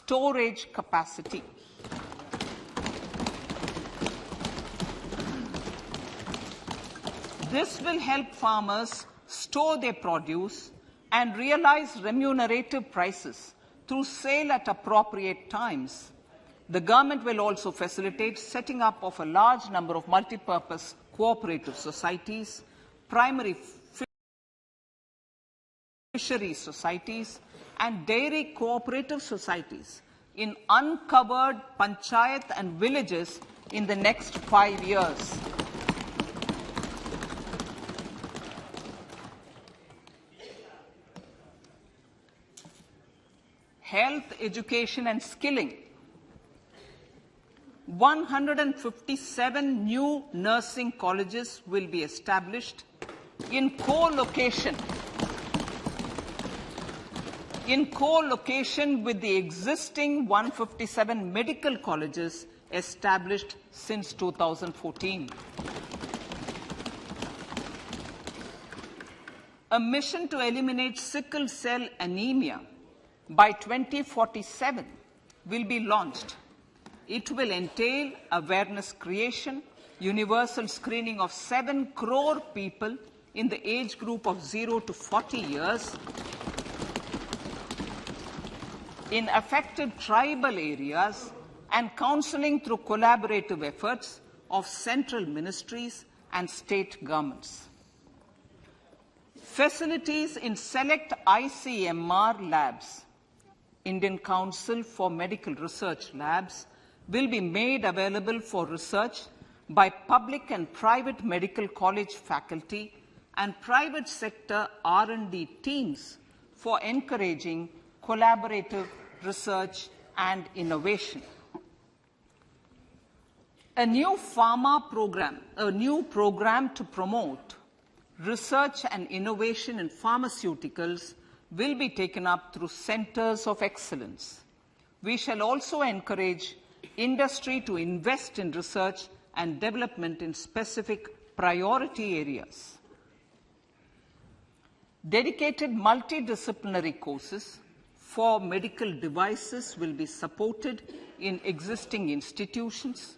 storage capacity. This will help farmers store their produce and realize remunerative prices through sale at appropriate times. The government will also facilitate setting up of a large number of multi-purpose cooperative societies, primary fisheries societies, and dairy cooperative societies in uncovered panchayat and villages in the next 5 years. Health, education and skilling. 157 new nursing colleges will be established in co-location with the existing 157 medical colleges established since 2014. A mission to eliminate sickle cell anemia by 2047 will be launched. It will entail awareness creation, universal screening of 7 crore people in the age group of 0 to 40 years in affected tribal areas, and counseling through collaborative efforts of central ministries and state governments. Facilities in select ICMR labs, Indian Council for Medical Research Labs, will be made available for research by public and private medical college faculty and private sector R&D teams for encouraging collaborative research and innovation. A new program to promote research and innovation in pharmaceuticals will be taken up through centers of excellence. We shall also encourage industry to invest in research and development in specific priority areas. Dedicated multidisciplinary courses for medical devices will be supported in existing institutions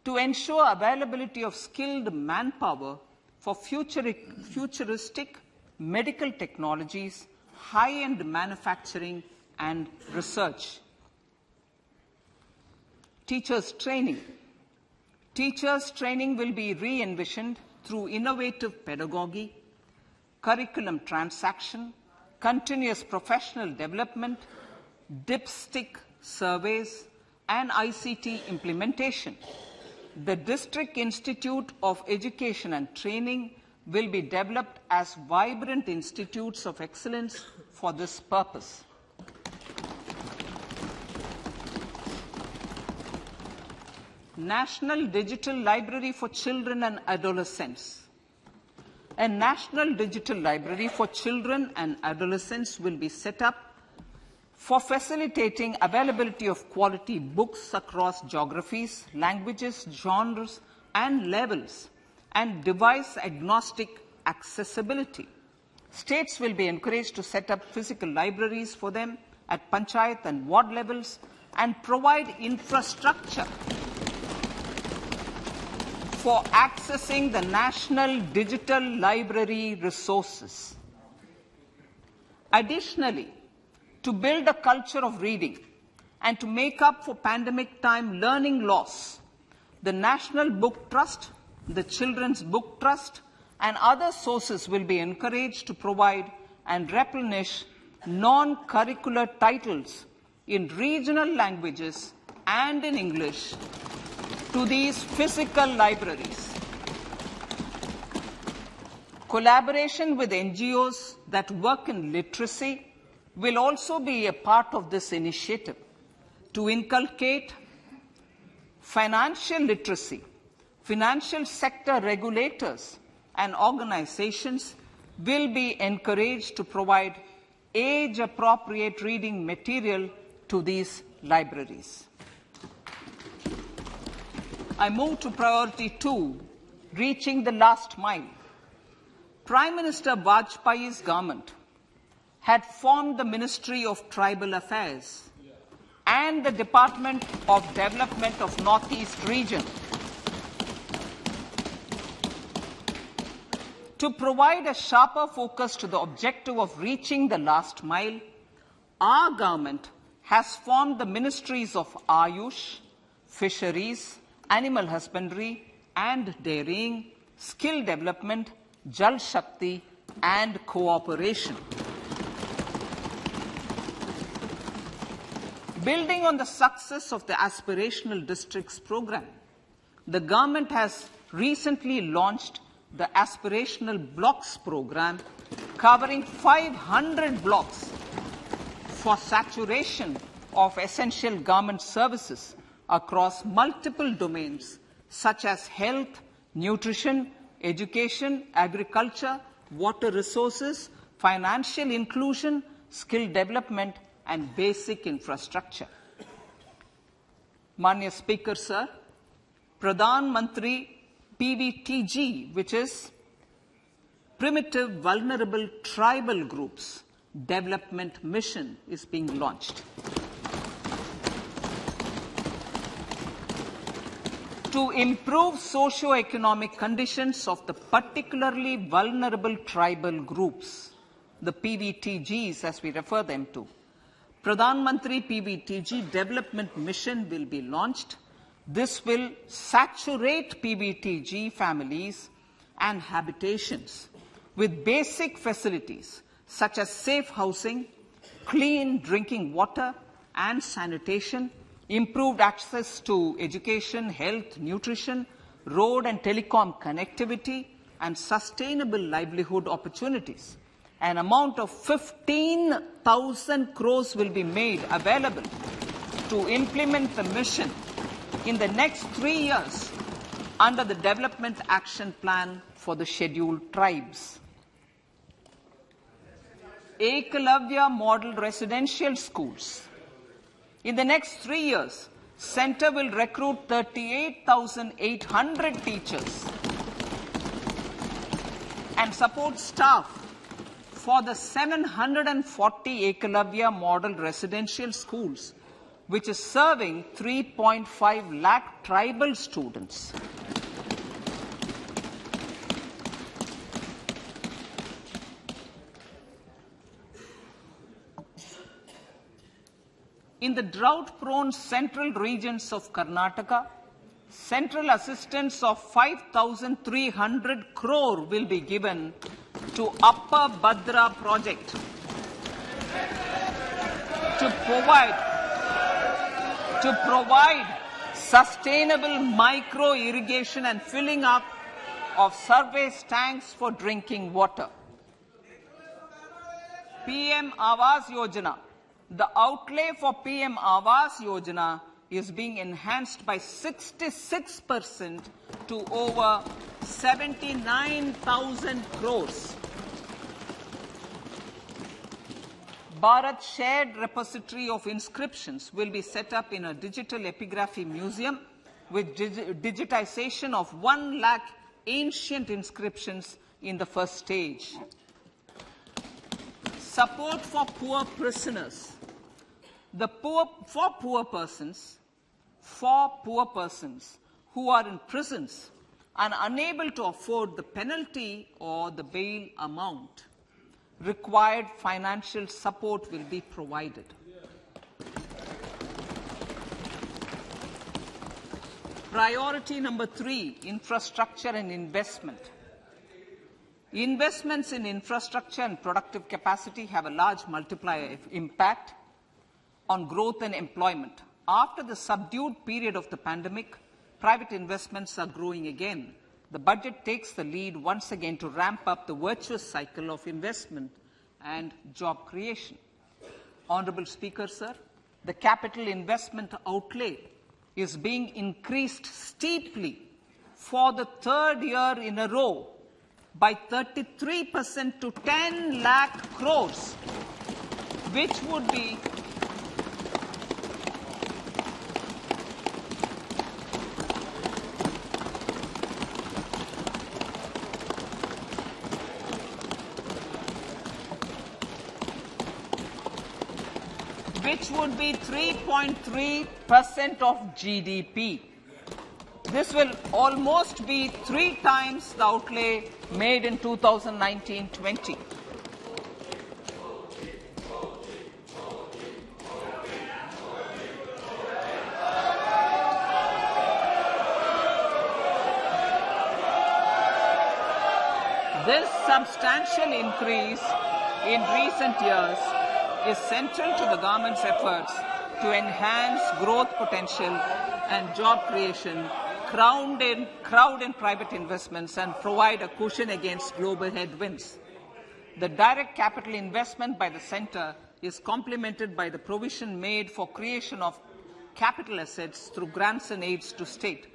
to ensure availability of skilled manpower for futuristic medical technologies, high-end manufacturing and research. Teachers' training. Teachers' training will be re-envisioned through innovative pedagogy, curriculum transaction, continuous professional development, dipstick surveys, and ICT implementation. The District Institute of Education and Training will be developed as vibrant institutes of excellence for this purpose. National Digital Library for Children and Adolescents. A National Digital Library for Children and Adolescents will be set up for facilitating availability of quality books across geographies, languages, genres, and levels, and device-agnostic accessibility. States will be encouraged to set up physical libraries for them at panchayat and ward levels and provide infrastructure for accessing the national digital library resources. Additionally, to build a culture of reading and to make up for pandemic time learning loss, the National Book Trust, the Children's Book Trust, and other sources will be encouraged to provide and replenish non-curricular titles in regional languages and in English to these physical libraries. Collaboration with NGOs that work in literacy will also be a part of this initiative. To inculcate financial literacy, financial sector regulators and organizations will be encouraged to provide age-appropriate reading material to these libraries. I move to priority 2, reaching the last mile. Prime Minister Vajpayee's government had formed the Ministry of Tribal Affairs and the Department of Development of Northeast Region to provide a sharper focus to the objective of reaching the last mile. Our government has formed the ministries of Ayush, Fisheries, Animal Husbandry and Dairying, Skill Development, Jal Shakti and Cooperation. Building on the success of the Aspirational Districts program, the government has recently launched the Aspirational Blocks program, covering 500 blocks for saturation of essential government services across multiple domains such as health, nutrition, education, agriculture, water resources, financial inclusion, skill development and basic infrastructure. Manya Speaker, Sir, Pradhan Mantri PVTG, which is Primitive Vulnerable Tribal Groups Development Mission, is being launched. To improve socio-economic conditions of the particularly vulnerable tribal groups, the PVTGs as we refer them to, Pradhan Mantri PVTG Development Mission will be launched. This will saturate PVTG families and habitations with basic facilities such as safe housing, clean drinking water and sanitation, improved access to education, health, nutrition, road and telecom connectivity, and sustainable livelihood opportunities. An amount of 15,000 crores will be made available to implement the mission in the next 3 years under the Development Action Plan for the Scheduled Tribes. Ekalavya Model Residential Schools. In the next 3 years, Center will recruit 38,800 teachers and support staff for the 740 Ekalavya Model Residential Schools, which is serving 3.5 lakh tribal students. In the drought-prone central regions of Karnataka, central assistance of 5,300 crore will be given to Upper Bhadra project to provide sustainable micro-irrigation and filling up of surface tanks for drinking water. PM Awas Yojana. The outlay for PM Awas Yojana is being enhanced by 66% to over 79,000 crores. Bharat Shared Repository of Inscriptions will be set up in a digital epigraphy museum with digitization of 1 lakh ancient inscriptions in the first stage. Support for poor prisoners. For poor persons who are in prisons and unable to afford the penalty or the bail amount, required financial support will be provided. Priority number 3, infrastructure and investment. Investments in infrastructure and productive capacity have a large multiplier impact on growth and employment. After the subdued period of the pandemic, private investments are growing again. The budget takes the lead once again to ramp up the virtuous cycle of investment and job creation. Honorable Speaker, Sir, the capital investment outlay is being increased steeply for the 3rd year in a row by 33% to 10 lakh crores, which would be which would be 3.3% of GDP. This will almost be 3 times the outlay made in 2019-20. This substantial increase in recent years is central to the government's efforts to enhance growth potential and job creation, crowd in private investments, and provide a cushion against global headwinds. The direct capital investment by the centre is complemented by the provision made for creation of capital assets through grants and aids to state.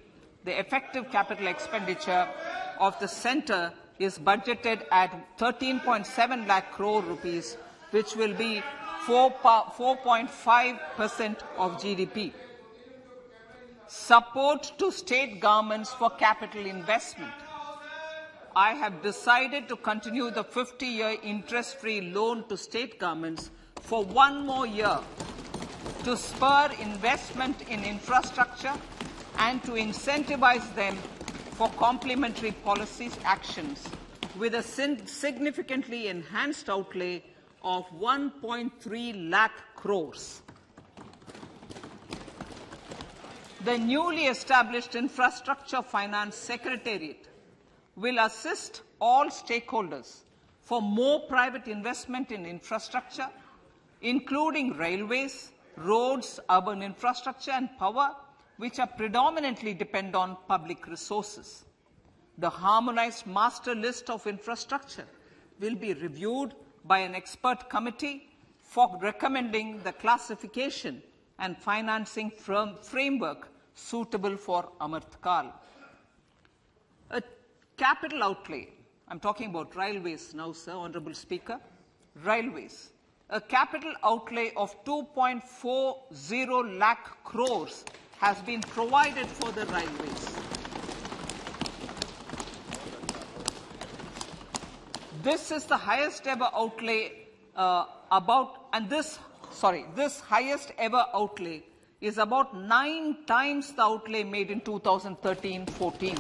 The effective capital expenditure of the centre is budgeted at 13.7 lakh crore rupees, which will be 4.5% of GDP. Support to state governments for capital investment. I have decided to continue the 50-year interest-free loan to state governments for 1 more year to spur investment in infrastructure and to incentivize them for complementary policy actions with a significantly enhanced outlay of 1.3 lakh crores. The newly established Infrastructure Finance Secretariat will assist all stakeholders for more private investment in infrastructure, including railways, roads, urban infrastructure and power, which are predominantly depend on public resources. The harmonized master list of infrastructure will be reviewed by an expert committee for recommending the classification and financing framework suitable for Amrit Kal. A capital outlay, I'm talking about railways now, sir, Honourable Speaker, railways. A capital outlay of 2.40 lakh crores has been provided for the railways. This is the highest ever outlay this highest ever outlay is about 9 times the outlay made in 2013-14.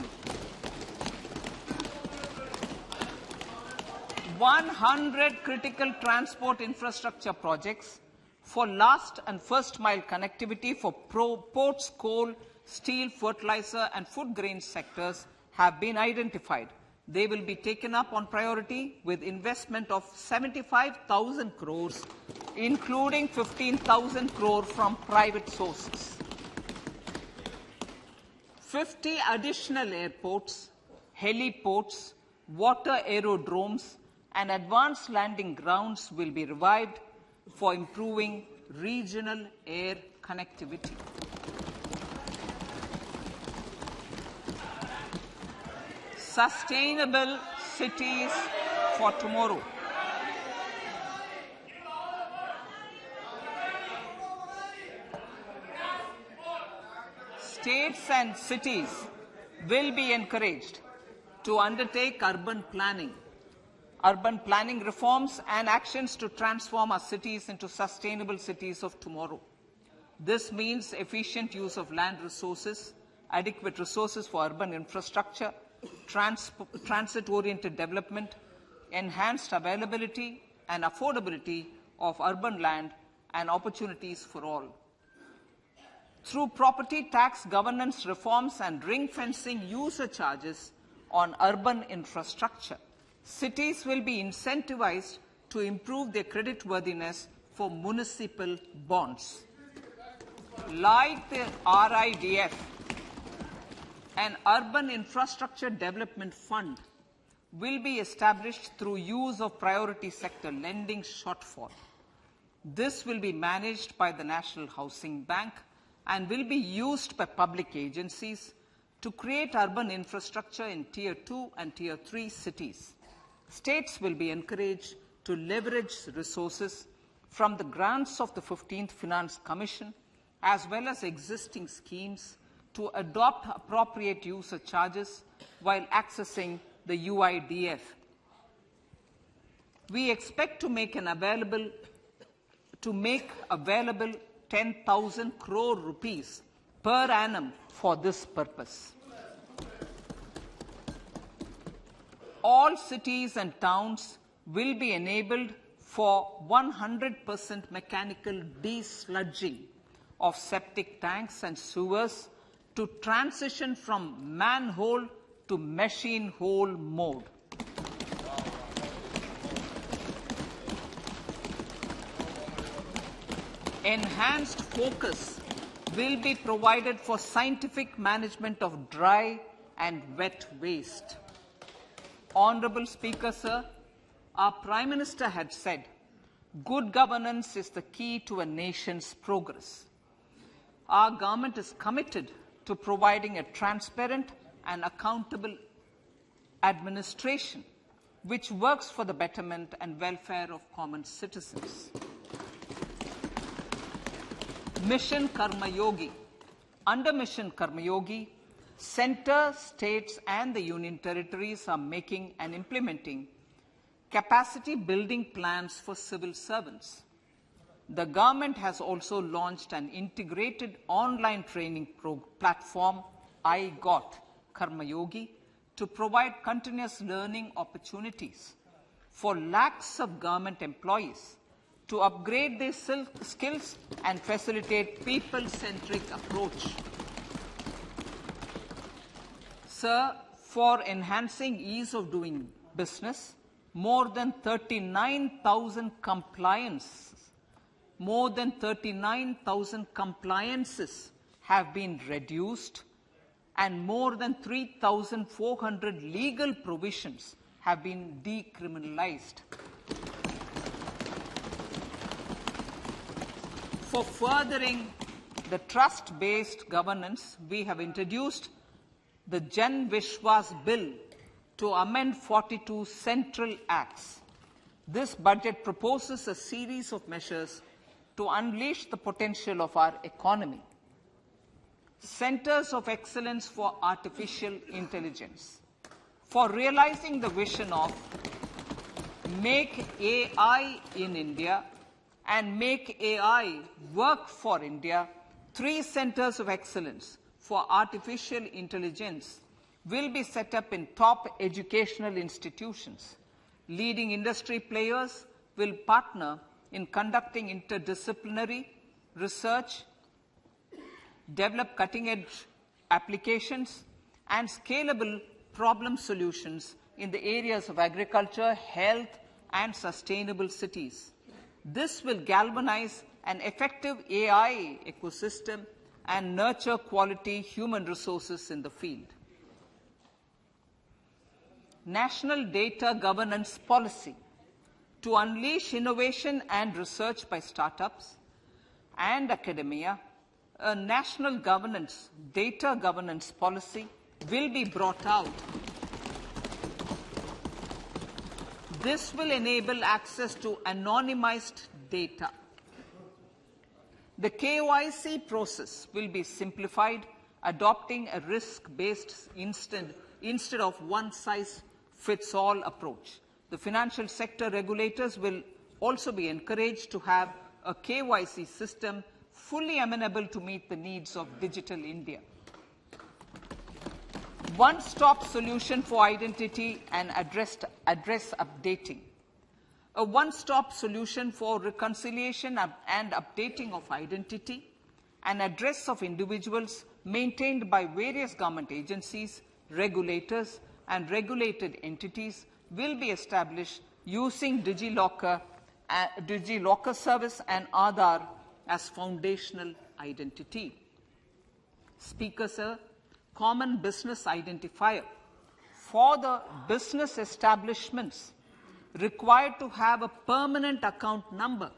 100 critical transport infrastructure projects for last and first mile connectivity for ports, coal, steel, fertilizer and food grain sectors have been identified. They will be taken up on priority with investment of 75,000 crores, including 15,000 crore from private sources. 50 additional airports, heliports, water aerodromes and advanced landing grounds will be revived for improving regional air connectivity. Sustainable cities for tomorrow. States and cities will be encouraged to undertake urban planning reforms and actions to transform our cities into sustainable cities of tomorrow. This means efficient use of land resources, adequate resources for urban infrastructure, transit-oriented development, enhanced availability and affordability of urban land and opportunities for all. Through property tax governance reforms and ring-fencing user charges on urban infrastructure, cities will be incentivized to improve their creditworthiness for municipal bonds. Like the RIDF, an Urban Infrastructure Development Fund will be established through use of priority sector lending shortfall. This will be managed by the National Housing Bank and will be used by public agencies to create urban infrastructure in Tier 2 and Tier 3 cities. States will be encouraged to leverage resources from the grants of the 15th Finance Commission as well as existing schemes to adopt appropriate user charges while accessing the UIDF. We expect to make available to make available 10,000 crore rupees per annum for this purpose. All cities and towns will be enabled for 100% mechanical desludging of septic tanks and sewers to transition from manhole to machine hole mode. Enhanced focus will be provided for scientific management of dry and wet waste. Honorable Speaker, sir, our Prime Minister had said, good governance is the key to a nation's progress. Our government is committed to providing a transparent and accountable administration which works for the betterment and welfare of common citizens. Mission Karma Yogi. Under Mission Karma Yogi, centre, states and the union territories are making and implementing capacity building plans for civil servants. The government has also launched an integrated online training platform, I Got Karma Yogi, to provide continuous learning opportunities for lakhs of government employees to upgrade their skills and facilitate people-centric approach. Sir, for enhancing ease of doing business, more than 39,000 compliances have been reduced and more than 3,400 legal provisions have been decriminalized. For furthering the trust-based governance, we have introduced the Jan Vishwas Bill to amend 42 central acts. This budget proposes a series of measures to unleash the potential of our economy. Centers of Excellence for Artificial Intelligence. For realizing the vision of Make AI in India and Make AI Work for India, 3 Centers of Excellence for Artificial Intelligence will be set up in top educational institutions. Leading industry players will partner in conducting interdisciplinary research, develop cutting-edge applications, and scalable problem solutions in the areas of agriculture, health, and sustainable cities. This will galvanize an effective AI ecosystem and nurture quality human resources in the field. National Data Governance Policy. To unleash innovation and research by startups and academia, a national data governance policy will be brought out. This will enable access to anonymized data. The KYC process will be simplified, adopting a risk-based instead of one-size-fits-all approach. The financial sector regulators will also be encouraged to have a KYC system fully amenable to meet the needs of digital India. One-stop solution for identity and address updating. A one-stop solution for reconciliation and updating of identity and address of individuals maintained by various government agencies, regulators, and regulated entities will be established using DigiLocker service and Aadhaar as foundational identity. Speaker, sir, common business identifier. For the business establishments required to have a permanent account number,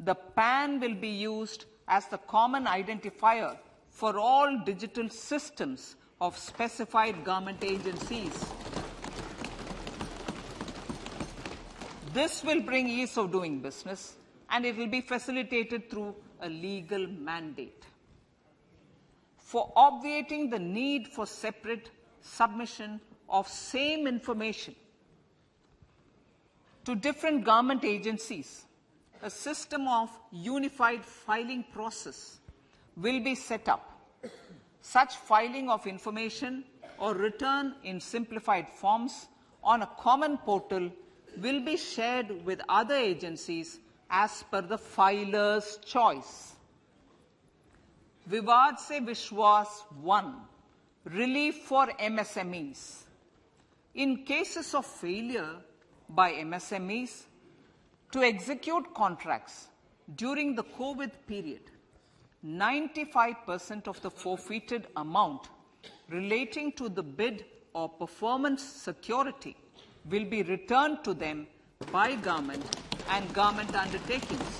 the PAN will be used as the common identifier for all digital systems of specified government agencies. This will bring ease of doing business, and it will be facilitated through a legal mandate. For obviating the need for separate submission of same information to different government agencies, a system of unified filing process will be set up. Such filing of information or return in simplified forms on a common portal will be shared with other agencies as per the filer's choice. Vivad se Vishwas 1. Relief for MSMEs. In cases of failure by MSMEs to execute contracts during the COVID period, 95% of the forfeited amount relating to the bid or performance security will be returned to them by government and government undertakings.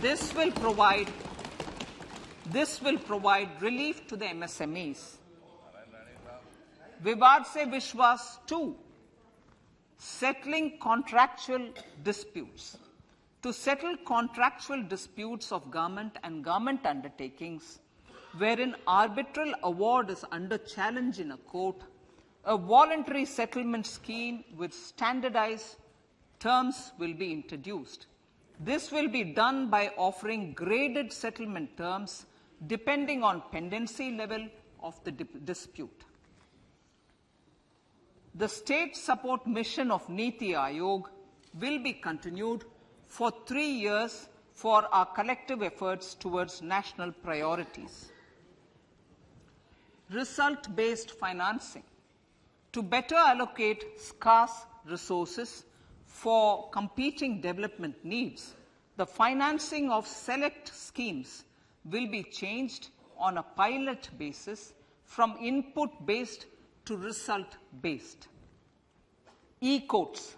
This will provide relief to the MSMEs. Vivad se Vishwas 2. Settling contractual disputes. To settle contractual disputes of government and government undertakings, wherein arbitral award is under challenge in a court, a voluntary settlement scheme with standardized terms will be introduced. This will be done by offering graded settlement terms depending on pendency level of the dispute. The state support mission of Niti Aayog will be continued for 3 years for our collective efforts towards national priorities. Result-based financing. To better allocate scarce resources for competing development needs, the financing of select schemes will be changed on a pilot basis from input-based to result-based. E-courts.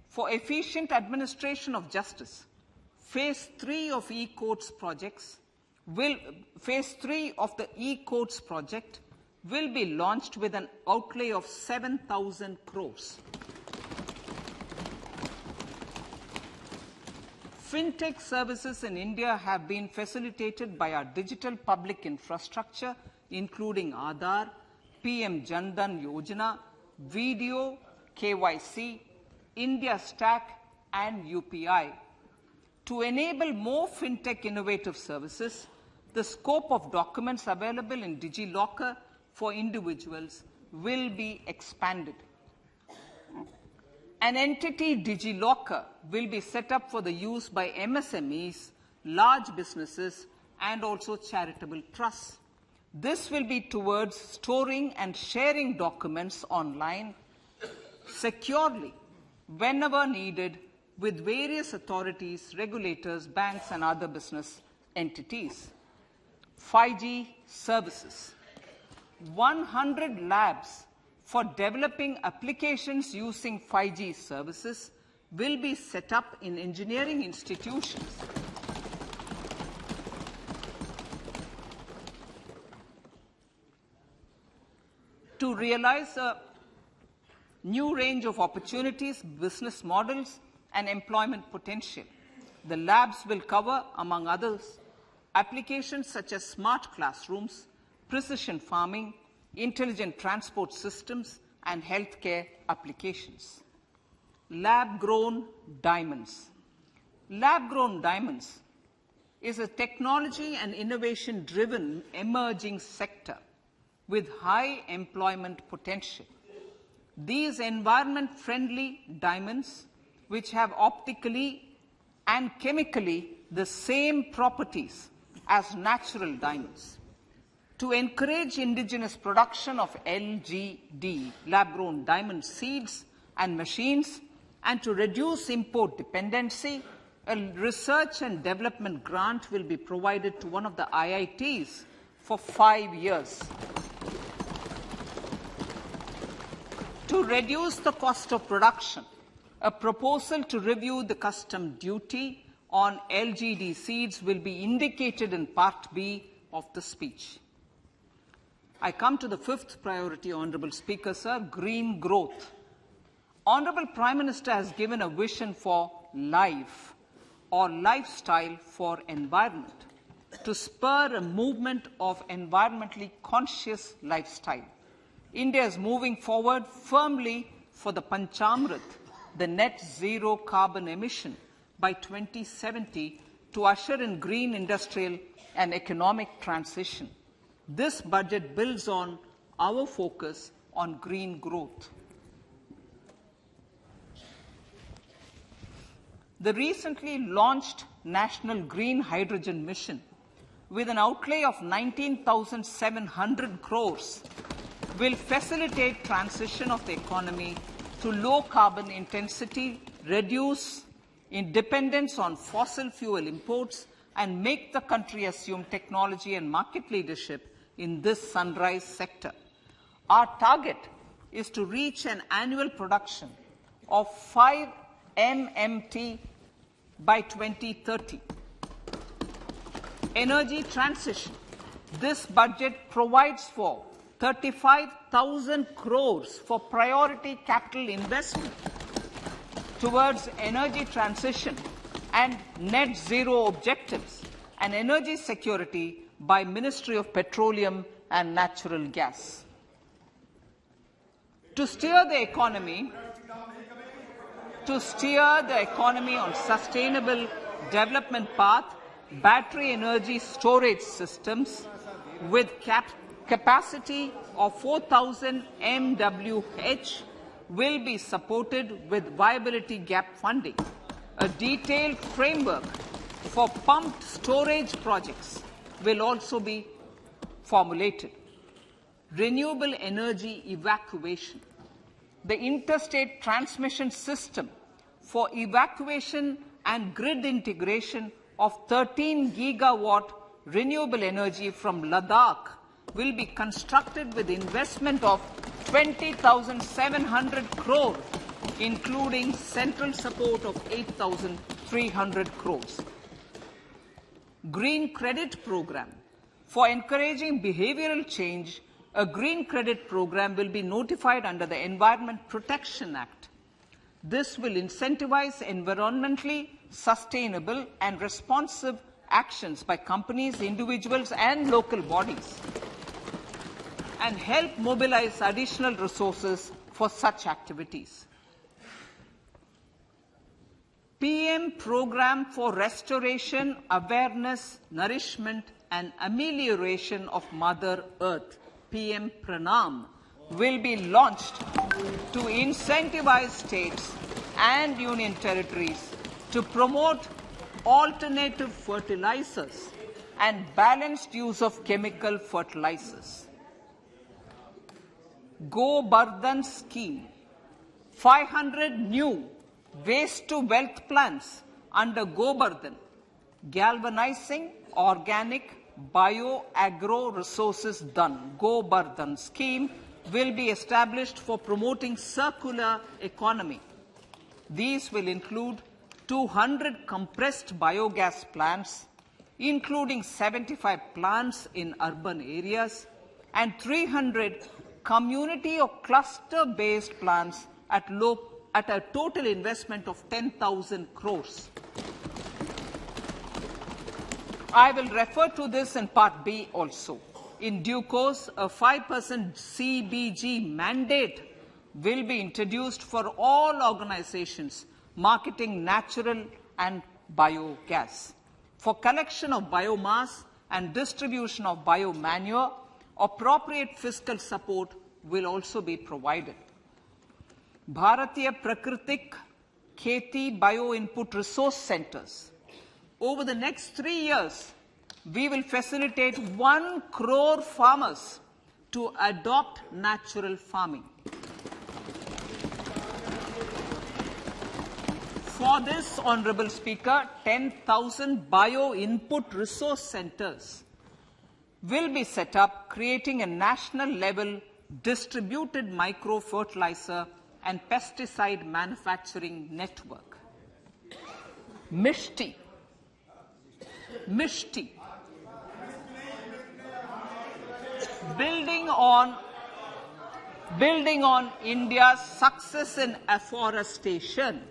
For efficient administration of justice, Phase 3 of e-courts projects Phase 3 of the e-courts project will be launched with an outlay of 7,000 crores. Fintech services in India have been facilitated by our digital public infrastructure, including Aadhaar, PM Jan Dhan Yojana, Video, KYC, India Stack, and UPI. To enable more fintech innovative services, the scope of documents available in DigiLocker for individuals will be expanded. An entity DigiLocker will be set up for the use by MSMEs, large businesses, and also charitable trusts. This will be towards storing and sharing documents online securely whenever needed with various authorities, regulators, banks, and other business entities. 5G services. 100 labs for developing applications using 5G services will be set up in engineering institutions. To realize a new range of opportunities, business models, and employment potential, the labs will cover, among others, applications such as smart classrooms, precision farming, intelligent transport systems, and healthcare applications. Lab-grown diamonds. Lab-grown diamonds is a technology and innovation-driven emerging sector with high employment potential. These environment-friendly diamonds, which have optically and chemically the same properties as natural diamonds. To encourage indigenous production of LGD, lab-grown diamond seeds and machines, and to reduce import dependency, a research and development grant will be provided to one of the IITs for 5 years. To reduce the cost of production, a proposal to review the custom duty on LGD seeds will be indicated in Part B of the speech. I come to the fifth priority, Honourable Speaker, sir, green growth. Honourable Prime Minister has given a vision for life or lifestyle for environment to spur a movement of environmentally conscious lifestyle. India is moving forward firmly for the Panchamrit, the net zero carbon emission by 2070 to usher in green industrial and economic transition. This budget builds on our focus on green growth. The recently launched National Green Hydrogen Mission, with an outlay of 19,700 crores, will facilitate transition of the economy to low carbon intensity, reduce dependence on fossil fuel imports, and make the country assume technology and market leadership in this sunrise sector. Our target is to reach an annual production of 5 MMT by 2030. Energy transition. This budget provides for 35,000 crores for priority capital investment towards energy transition and net zero objectives and energy security by Ministry of Petroleum and Natural Gas. To steer the economy on sustainable development path, battery energy storage systems with capacity of 4,000 MWH will be supported with viability gap funding. A detailed framework for pumped storage projects will also be formulated. Renewable energy evacuation. The interstate transmission system for evacuation and grid integration of 13 gigawatt renewable energy from Ladakh will be constructed with investment of 20,700 crore, including central support of 8,300 crores. Green Credit Program. For encouraging behavioral change, a green credit program will be notified under the Environment Protection Act. This will incentivize environmentally sustainable and responsive actions by companies, individuals, and local bodies, and help mobilize additional resources for such activities. PM Program for Restoration, Awareness, Nourishment, and Amelioration of Mother Earth, PM Pranam, will be launched to incentivize states and union territories to promote alternative fertilizers and balanced use of chemical fertilizers. Go Bardhan Scheme. 500 new waste-to-wealth plants under Go Bardhan, galvanizing organic bio-agro resources done. Go Bardhan scheme will be established for promoting circular economy. These will include 200 compressed biogas plants, including 75 plants in urban areas, and 300 community or cluster-based plants at a total investment of 10,000 crores. I will refer to this in Part B also. In due course, a 5% CBG mandate will be introduced for all organizations marketing natural and biogas. For collection of biomass and distribution of biomanure, appropriate fiscal support will also be provided. Bharatiya Prakritik Kheti Bio-Input Resource Centers. Over the next 3 years, we will facilitate 1 crore farmers to adopt natural farming. For this, Honorable Speaker, 10,000 bio-input resource centers will be set up, creating a national-level distributed micro-fertilizer and pesticide manufacturing network. Mishti. Building on India's success in afforestation,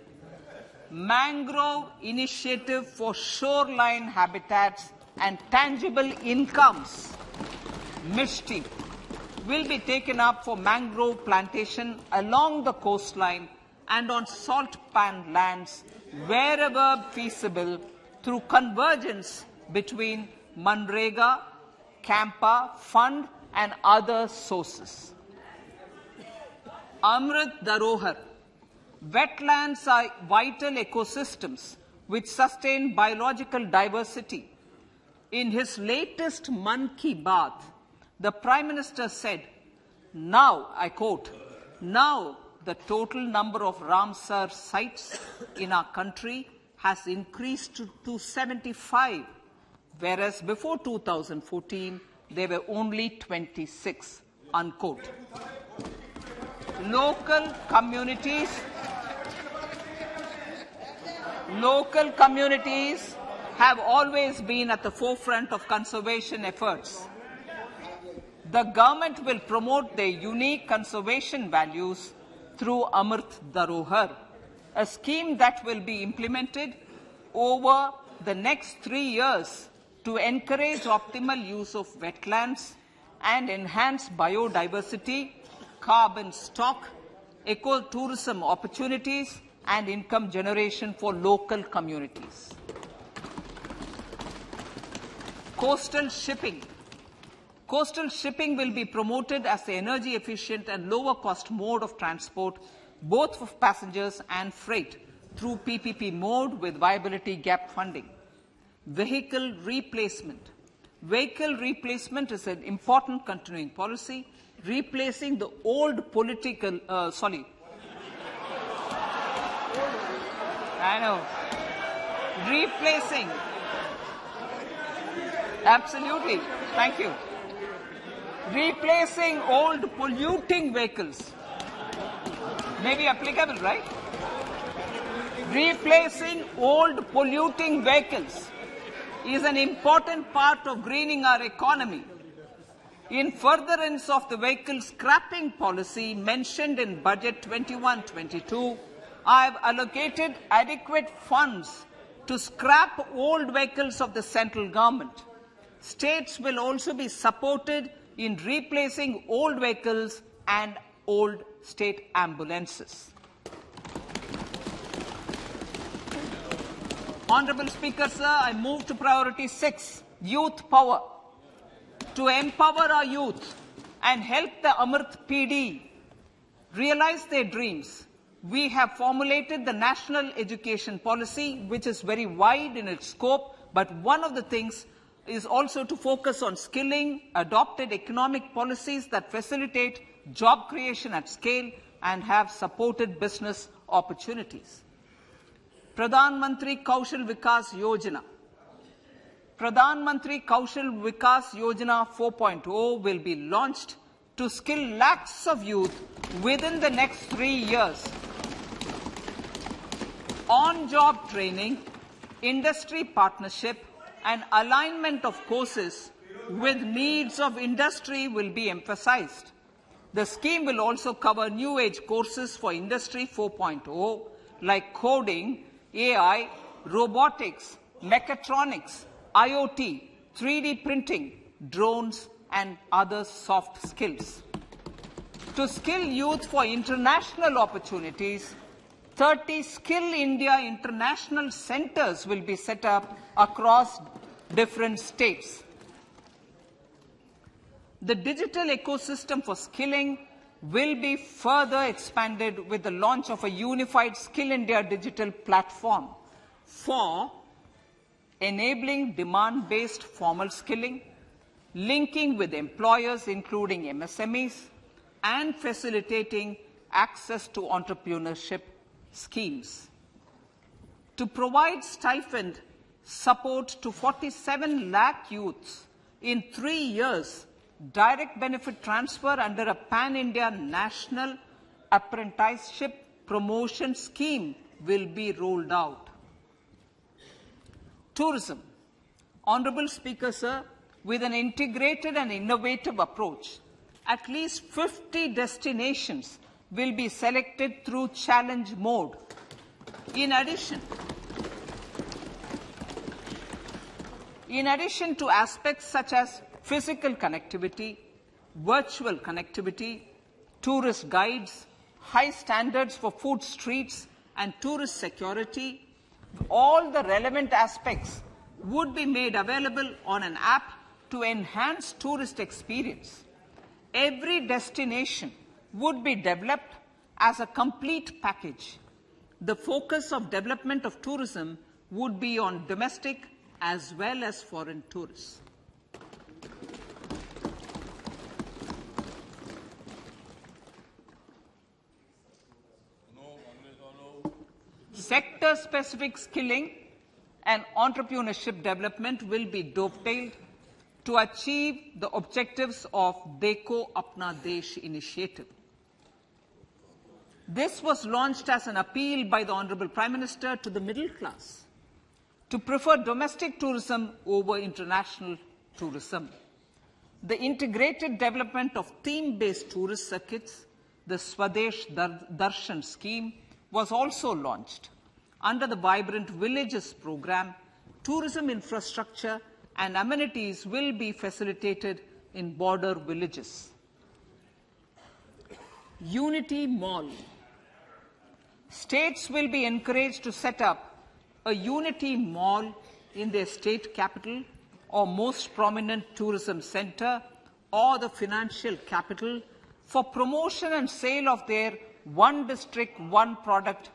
mangrove initiative for shoreline habitats and tangible incomes, Mishti, will be taken up for mangrove plantation along the coastline and on salt pan lands wherever feasible through convergence between Manrega, Campa, Fund and other sources. Amrit Dharohar. Wetlands are vital ecosystems which sustain biological diversity. In his latest Mann Ki Baat, the Prime Minister said, now, I quote, now the total number of Ramsar sites in our country has increased to 75, whereas before 2014, there were only 26, unquote. Local communities have always been at the forefront of conservation efforts. The government will promote their unique conservation values through Amrit Dharohar, a scheme that will be implemented over the next 3 years to encourage optimal use of wetlands and enhance biodiversity, carbon stock, ecotourism opportunities, and income generation for local communities. Coastal shipping. Coastal shipping will be promoted as the energy efficient and lower cost mode of transport, both for passengers and freight, through PPP mode with viability gap funding. Vehicle replacement. Vehicle replacement is an important continuing policy, replacing the old political, replacing, absolutely, thank you. Replacing old polluting vehicles. May be applicable, right? Replacing old polluting vehicles is an important part of greening our economy. In furtherance of the vehicle scrapping policy mentioned in Budget 21-22, I have allocated adequate funds to scrap old vehicles of the central government. States will also be supported in replacing old vehicles and old state ambulances. Honourable Speaker, sir, I move to priority 6, youth power. To empower our youth and help the Amrit PD realize their dreams, we have formulated the National Education Policy, which is very wide in its scope, but one of the things is also to focus on skilling, adopted economic policies that facilitate job creation at scale and have supported business opportunities. Pradhan Mantri Kaushal Vikas Yojana. Pradhan Mantri Kaushal Vikas Yojana 4.0 will be launched to skill lakhs of youth within the next 3 years. On-job training, industry partnership, and alignment of courses with needs of industry will be emphasized. The scheme will also cover new age courses for Industry 4.0 like coding, AI, robotics, mechatronics, IoT, 3D printing, drones, and other soft skills. To skill youth for international opportunities, 30 Skill India international centers will be set up across different states. The digital ecosystem for skilling will be further expanded with the launch of a unified Skill India digital platform for enabling demand-based formal skilling, linking with employers including MSMEs, and facilitating access to entrepreneurship schemes. To provide stipend support to 47 lakh youths in 3 years, direct benefit transfer under a pan-India national apprenticeship promotion scheme will be rolled out. Tourism. Honourable Speaker, sir, with an integrated and innovative approach, at least 50 destinations will be selected through challenge mode. In addition to aspects such as physical connectivity, virtual connectivity, tourist guides, high standards for food streets and tourist security. All the relevant aspects would be made available on an app to enhance tourist experience. Every destination would be developed as a complete package. The focus of development of tourism would be on domestic as well as foreign tourists. Sector-specific skilling and entrepreneurship development will be dovetailed to achieve the objectives of Dekho Apna Desh initiative. This was launched as an appeal by the Honorable Prime Minister to the middle class to prefer domestic tourism over international tourism. The integrated development of theme-based tourist circuits, the Swadesh Darshan scheme, was also launched. Under the Vibrant Villages program, tourism infrastructure and amenities will be facilitated in border villages. Unity Mall. States will be encouraged to set up a Unity Mall in their state capital or most prominent tourism center or the financial capital for promotion and sale of their one district, one product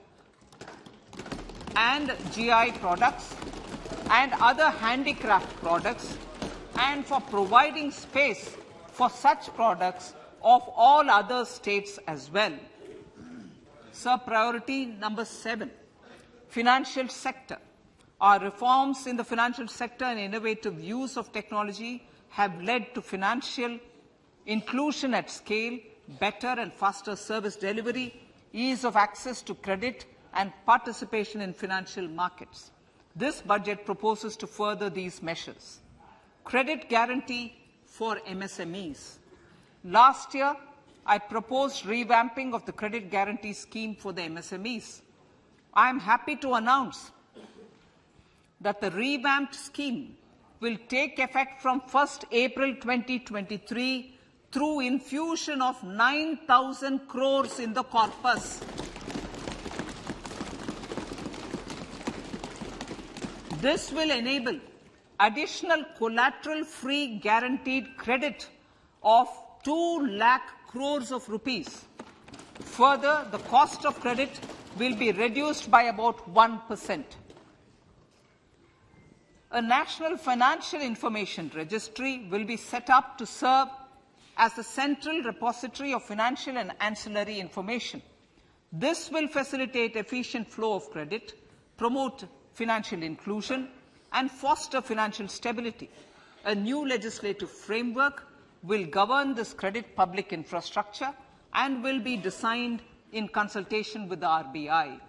and GI products and other handicraft products, and for providing space for such products of all other states as well. Sir, priority number 7, financial sector. Our reforms in the financial sector and innovative use of technology have led to financial inclusion at scale, better and faster service delivery, ease of access to credit, and participation in financial markets. This budget proposes to further these measures. Credit guarantee for MSMEs. Last year, I proposed revamping of the credit guarantee scheme for the MSMEs. I am happy to announce that the revamped scheme will take effect from 1st April 2023 through infusion of 9,000 crores in the corpus. This will enable additional collateral-free guaranteed credit of 2 lakh crores of rupees. Further, the cost of credit will be reduced by about 1%. A national financial information registry will be set up to serve as the central repository of financial and ancillary information. This will facilitate efficient flow of credit, promote financial inclusion, and foster financial stability. A new legislative framework will govern this credit public infrastructure and will be designed in consultation with the RBI.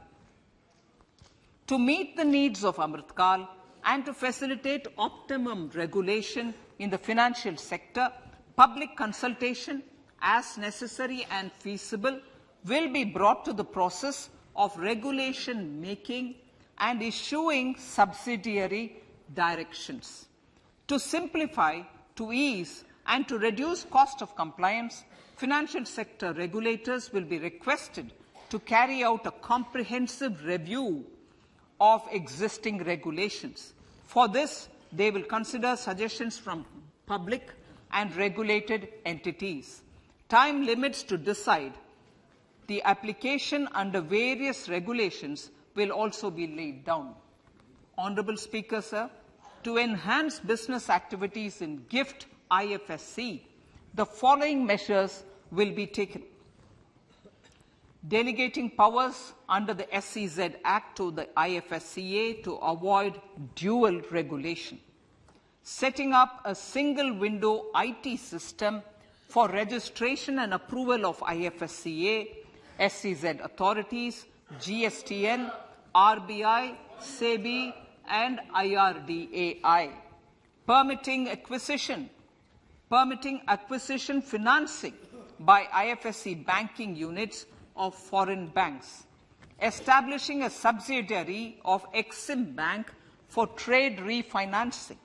To meet the needs of Amrit Kal and to facilitate optimum regulation in the financial sector, public consultation, as necessary and feasible, will be brought to the process of regulation making and issuing subsidiary directions. To simplify, to ease, and to reduce cost of compliance, financial sector regulators will be requested to carry out a comprehensive review of existing regulations. For this, they will consider suggestions from public and regulated entities. Time limits to decide the application under various regulations will also be laid down. Honourable Speaker, sir, to enhance business activities in GIFT IFSC, the following measures will be taken. Delegating powers under the SEZ Act to the IFSCA to avoid dual regulation. Setting up a single window IT system for registration and approval of IFSCA, SEZ authorities, GSTN, RBI, SEBI, and IRDAI. Permitting acquisition financing by IFSC banking units of foreign banks. Establishing a subsidiary of Exim Bank for trade refinancing.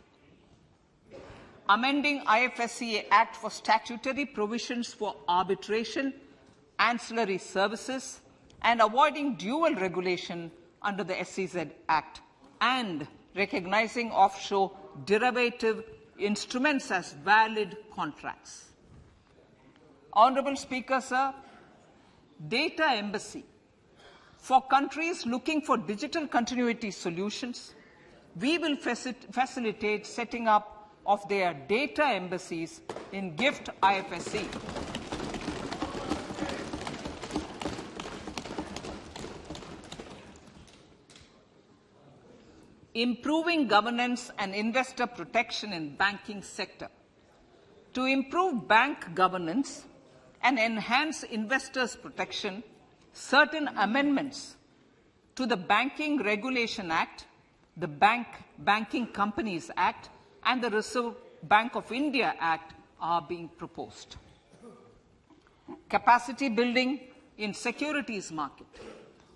Amending IFSCA Act for statutory provisions for arbitration ancillary services, and avoiding dual regulation under the SEZ Act, and recognizing offshore derivative instruments as valid contracts. Honorable Speaker, sir, data embassy. For countries looking for digital continuity solutions, we will facilitate setting up of their data embassies in GIFT IFSC. Improving governance and investor protection in banking sector. To improve bank governance and enhance investors' protection, certain amendments to the Banking Regulation Act, the Banking Companies Act, and the Reserve Bank of India Act are being proposed. Capacity building in securities market.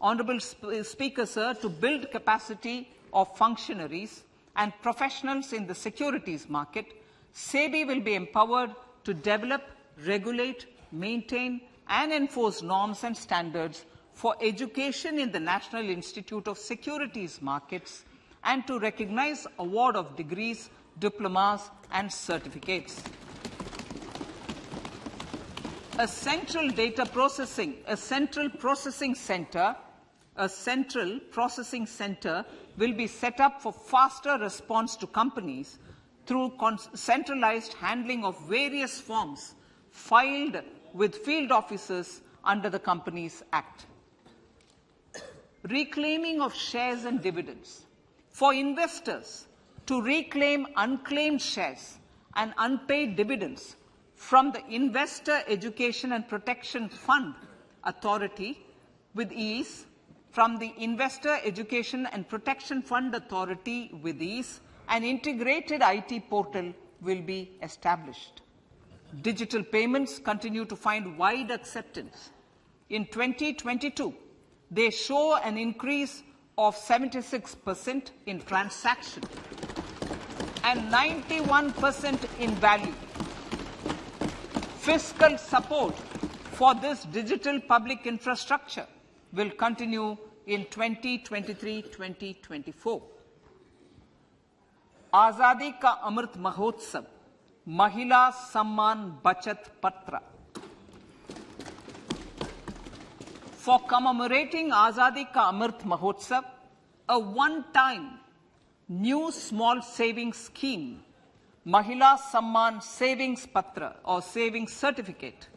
Honorable Speaker, sir, to build capacity of functionaries and professionals in the securities market, SEBI will be empowered to develop, regulate, maintain, and enforce norms and standards for education in the National Institute of Securities Markets and to recognize award of degrees, diplomas, and certificates. A central processing center will be set up for faster response to companies through centralized handling of various forms filed with field officers under the Companies Act. Reclaiming of shares and dividends. For investors to reclaim unclaimed shares and unpaid dividends from the Investor Education and Protection Fund Authority with ease, from the Investor Education and Protection Fund Authority with ease, an integrated IT portal will be established. Digital payments continue to find wide acceptance. In 2022, they show an increase of 76% in transaction and 91% in value. Fiscal support for this digital public infrastructure will continue in 2023-2024. Azadi Ka Amrit Mahotsav, Mahila Samman Bachat Patra. For commemorating Azadi Ka Amrit Mahotsav, a one-time new small savings scheme, Mahila Samman Savings Patra or Savings Certificate,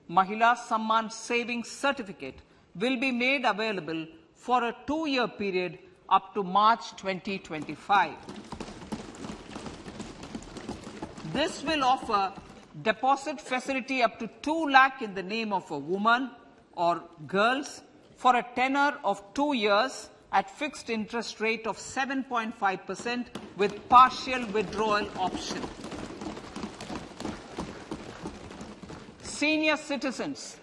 Mahila Samman Savings Certificate will be made available for a 2-year period up to March 2025. This will offer deposit facility up to 2 lakh in the name of a woman or girls for a tenure of 2 years at fixed interest rate of 7.5% with partial withdrawal option. Senior citizens.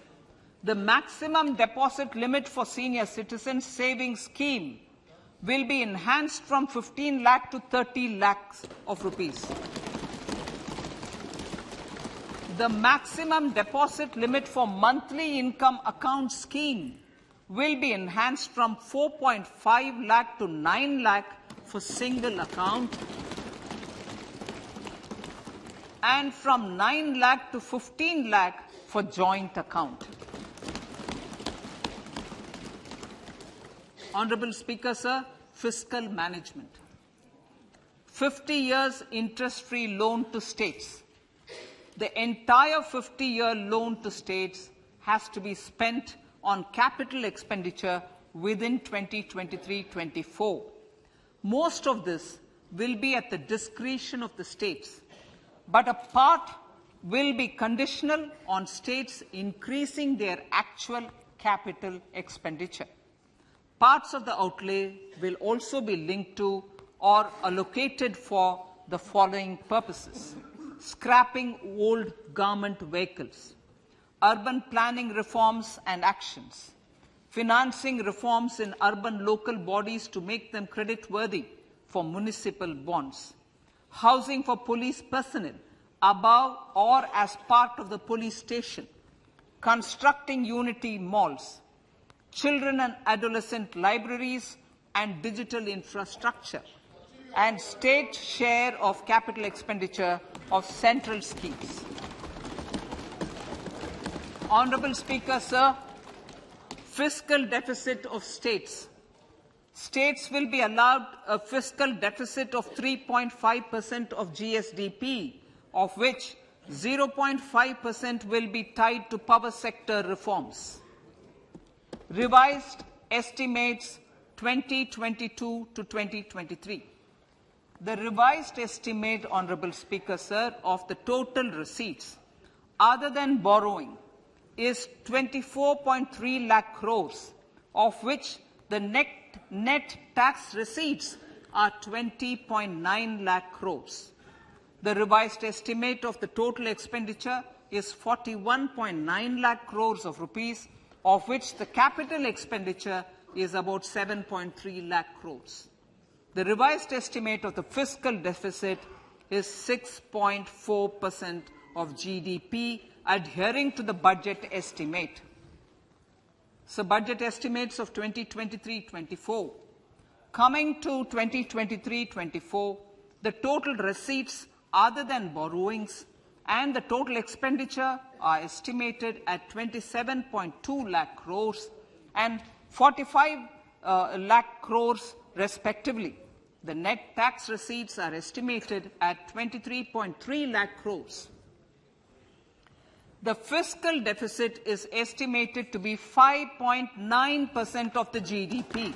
The maximum deposit limit for senior citizens savings scheme will be enhanced from 15 lakh to 30 lakhs of rupees. The maximum deposit limit for monthly income account scheme will be enhanced from 4.5 lakh to 9 lakh for single account and from 9 lakh to 15 lakh for joint account. Honorable Speaker, sir, fiscal management. 50 years interest-free loan to states. The entire 50-year loan to states has to be spent on capital expenditure within 2023-24. Most of this will be at the discretion of the states, but a part will be conditional on states increasing their actual capital expenditure. Parts of the outlay will also be linked to or allocated for the following purposes: scrapping old government vehicles, urban planning reforms and actions, financing reforms in urban local bodies to make them credit-worthy for municipal bonds, housing for police personnel above or as part of the police station, constructing unity malls, children and adolescent libraries and digital infrastructure, and state share of capital expenditure of central schemes. Honourable Speaker, sir, fiscal deficit of states. States will be allowed a fiscal deficit of 3.5% of GSDP, of which 0.5% will be tied to power sector reforms. Revised estimates 2022 to 2023. The revised estimate, Honourable Speaker, sir, of the total receipts other than borrowing is 24.3 lakh crores, of which the net tax receipts are 20.9 lakh crores. The revised estimate of the total expenditure is 41.9 lakh crores of rupees, of which the capital expenditure is about 7.3 lakh crores. The revised estimate of the fiscal deficit is 6.4% of GDP, adhering to the budget estimate. So, budget estimates of 2023-24. Coming to 2023-24, the total receipts other than borrowings and the total expenditure are estimated at 27.2 lakh crores and 45 lakh crores respectively. The net tax receipts are estimated at 23.3 lakh crores. The fiscal deficit is estimated to be 5.9% of the GDP.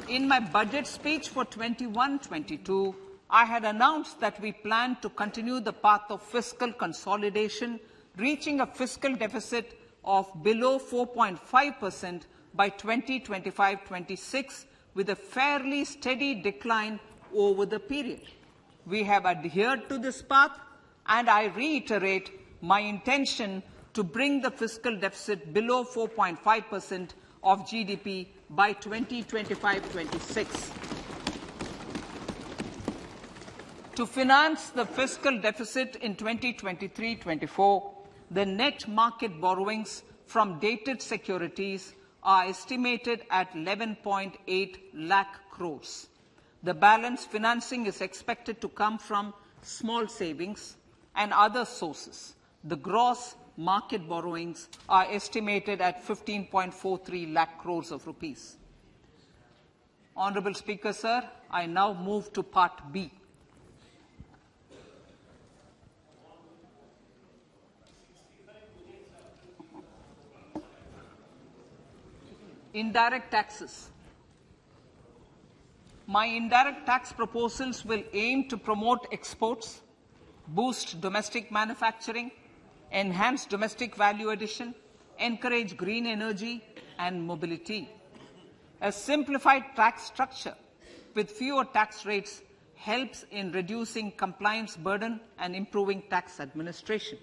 In my budget speech for 21-22, I had announced that we plan to continue the path of fiscal consolidation, reaching a fiscal deficit of below 4.5% by 2025-26, with a fairly steady decline over the period. We have adhered to this path, and I reiterate my intention to bring the fiscal deficit below 4.5% of GDP by 2025-26. To finance the fiscal deficit in 2023-24, the net market borrowings from dated securities are estimated at 11.8 lakh crores. The balance financing is expected to come from small savings and other sources. The gross market borrowings are estimated at 15.43 lakh crores of rupees. Honourable Speaker, sir, I now move to Part B. Indirect taxes. My indirect tax proposals will aim to promote exports, boost domestic manufacturing, enhance domestic value addition, encourage green energy and mobility. A simplified tax structure with fewer tax rates helps in reducing compliance burden and improving tax administration.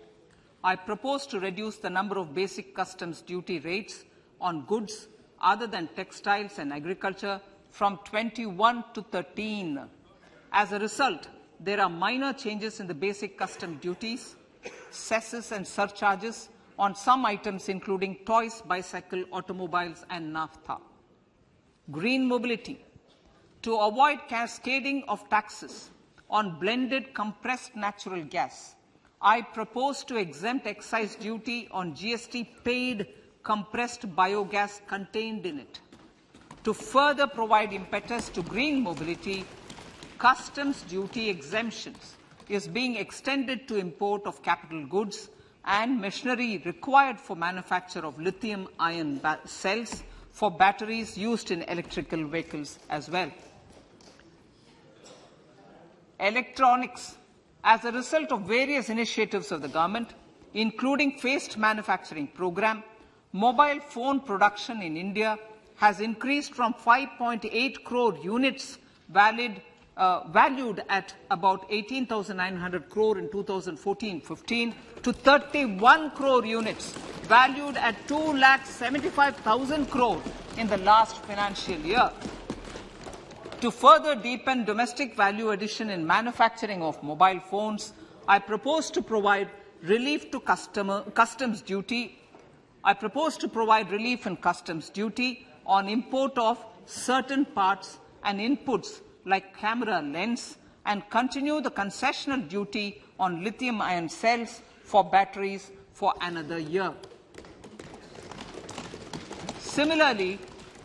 I propose to reduce the number of basic customs duty rates on goods other than textiles and agriculture from 21 to 13. As a result, there are minor changes in the basic custom duties, cesses and surcharges on some items including toys, bicycle, automobiles and naphtha. Green mobility. To avoid cascading of taxes on blended compressed natural gas, I propose to exempt excise duty on GST paid compressed biogas contained in it. To further provide impetus to green mobility, customs duty exemptions is being extended to import of capital goods and machinery required for manufacture of lithium-ion cells for batteries used in electrical vehicles as well. Electronics. As a result of various initiatives of the government, including phased manufacturing program, mobile phone production in India has increased from 5.8 crore units valued at about 18,900 crore in 2014-15 to 31 crore units valued at 2,75,000 crore in the last financial year. To further deepen domestic value addition in manufacturing of mobile phones, I propose to provide relief to customs duty. I propose to provide relief in customs duty on import of certain parts and inputs like camera lens, and continue the concessional duty on lithium-ion cells for batteries for another year. Similarly,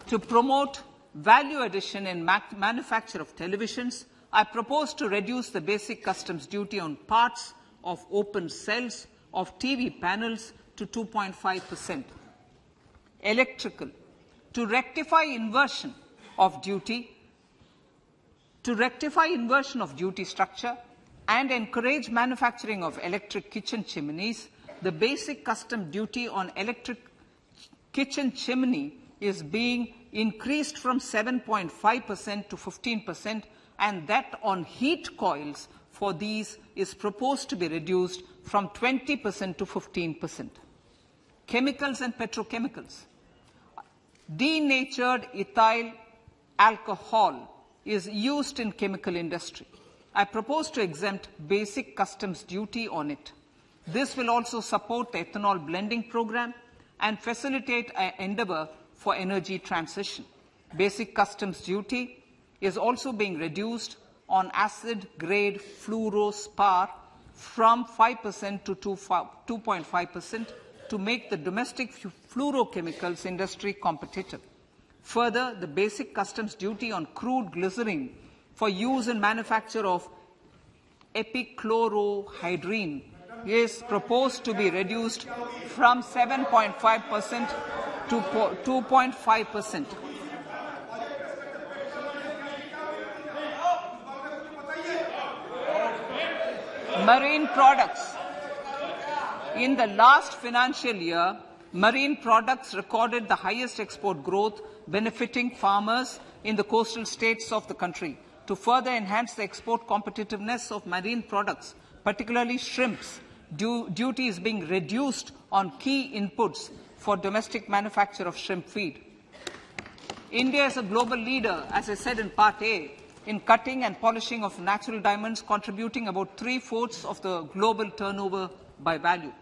to promote value addition in manufacture of televisions, I propose to reduce the basic customs duty on parts of open cells of TV panels to 2.5%. Electrical, to rectify inversion of duty structure and encourage manufacturing of electric kitchen chimneys, the basic custom duty on electric kitchen chimney is being increased from 7.5% to 15%, and that on heat coils for these is proposed to be reduced from 20% to 15%. Chemicals and petrochemicals. Denatured ethyl alcohol is used in chemical industry. I propose to exempt basic customs duty on it. This will also support the ethanol blending program and facilitate an endeavor for energy transition. Basic customs duty is also being reduced on acid-grade fluorospar from 5% to 2.5% to make the domestic fluorochemicals industry competitive. Further, the basic customs duty on crude glycerin for use in manufacture of epichlorohydrin is proposed to be reduced from 7.5% to 2.5%. Marine products. In the last financial year, marine products recorded the highest export growth, benefiting farmers in the coastal states of the country. To further enhance the export competitiveness of marine products, particularly shrimps, duty is being reduced on key inputs for domestic manufacture of shrimp feed. India is a global leader, as I said in Part A, in cutting and polishing of natural diamonds, contributing about 3/4 of the global turnover by value.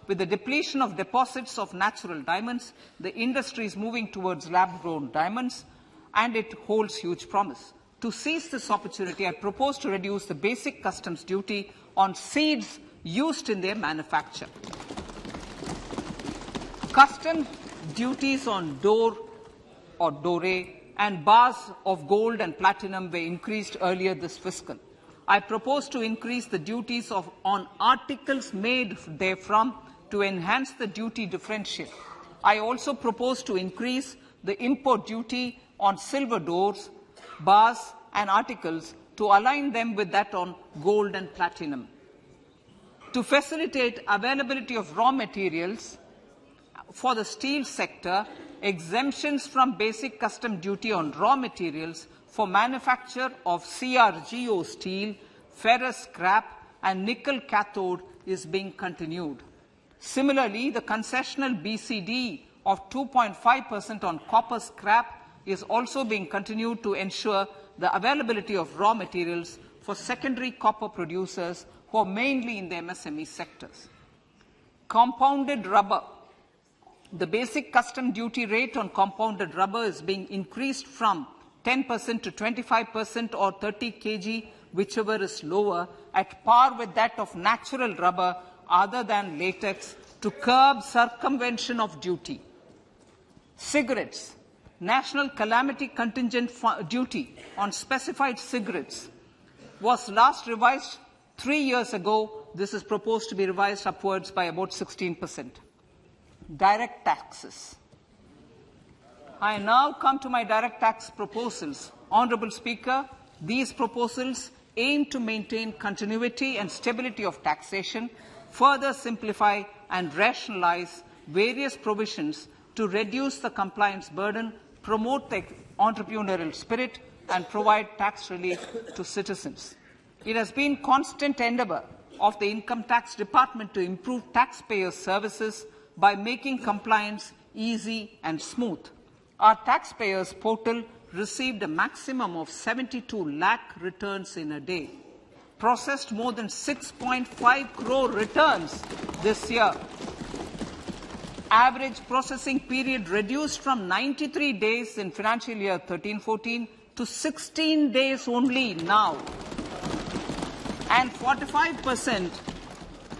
With the depletion of deposits of natural diamonds, the industry is moving towards lab-grown diamonds, and it holds huge promise. To seize this opportunity, I propose to reduce the basic customs duty on seeds used in their manufacture. Customs duties on door or doré and bars of gold and platinum were increased earlier this fiscal. I propose to increase the duties on articles made therefrom to enhance the duty differential. I also propose to increase the import duty on silver doors, bars and articles to align them with that on gold and platinum. To facilitate availability of raw materials for the steel sector, exemptions from basic custom duty on raw materials for manufacture of CRGO steel, ferrous scrap and nickel cathode is being continued. Similarly, the concessional BCD of 2.5% on copper scrap is also being continued to ensure the availability of raw materials for secondary copper producers who are mainly in the MSME sectors. Compounded rubber. The basic custom duty rate on compounded rubber is being increased from 10% to 25% or 30 kg, whichever is lower, at par with that of natural rubber other than latex, to curb circumvention of duty. Cigarettes. National calamity contingent duty on specified cigarettes was last revised 3 years ago. This is proposed to be revised upwards by about 16%. Direct taxes. I now come to my direct tax proposals. Honourable Speaker, these proposals aim to maintain continuity and stability of taxation, further simplify and rationalize various provisions to reduce the compliance burden, promote the entrepreneurial spirit, and provide tax relief to citizens. It has been constant endeavour of the Income Tax Department to improve taxpayers' services by making compliance easy and smooth. Our taxpayers portal received a maximum of 72 lakh returns in a day. processed more than 6.5 crore returns this year. Average processing period reduced from 93 days in financial year 13-14 to 16 days only now. And 45%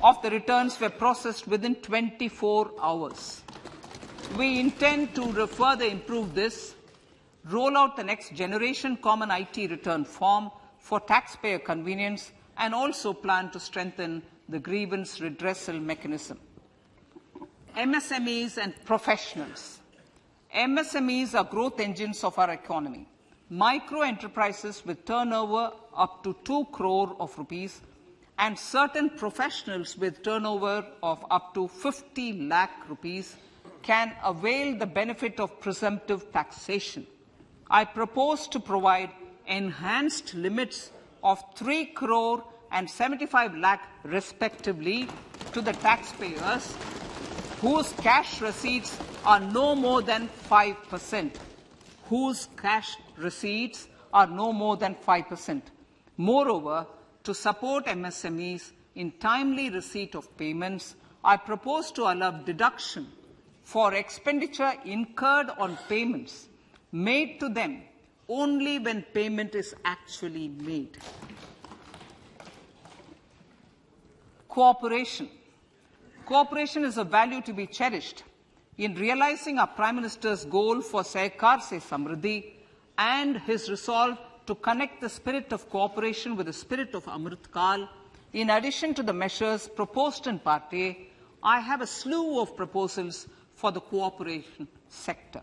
of the returns were processed within 24 hours. We intend to further improve this, roll out the next generation common IT return form for taxpayer convenience, and also plan to strengthen the grievance redressal mechanism. MSMEs and professionals. MSMEs are growth engines of our economy. Micro enterprises with turnover up to 2 crore of rupees and certain professionals with turnover of up to 50 lakh rupees can avail the benefit of presumptive taxation. I propose to provide enhanced limits of 3 crore and 75 lakh respectively to the taxpayers whose cash receipts are no more than 5%. Whose cash receipts are no more than 5%. Moreover, to support MSMEs in timely receipt of payments, I propose to allow deduction for expenditure incurred on payments made to them only when payment is actually made. Cooperation. Cooperation is a value to be cherished. In realizing our Prime Minister's goal for Sehkar Se Samriddhi and his resolve to connect the spirit of cooperation with the spirit of Amrit Kal, in addition to the measures proposed in Part A, I have a slew of proposals for the cooperation sector.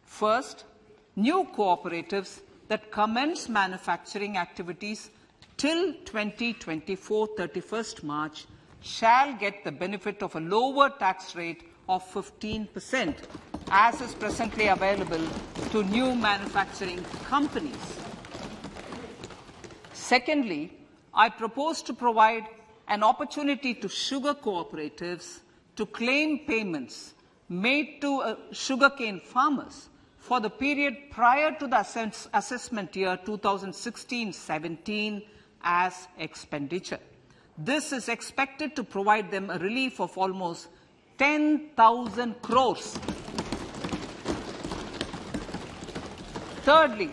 First, new cooperatives that commence manufacturing activities till 2024, 31st March, shall get the benefit of a lower tax rate of 15%, as is presently available to new manufacturing companies. Secondly, I propose to provide an opportunity to sugar cooperatives to claim payments made to sugarcane farmers for the period prior to the assessment year 2016-17 as expenditure. This is expected to provide them a relief of almost 10,000 crores. Thirdly,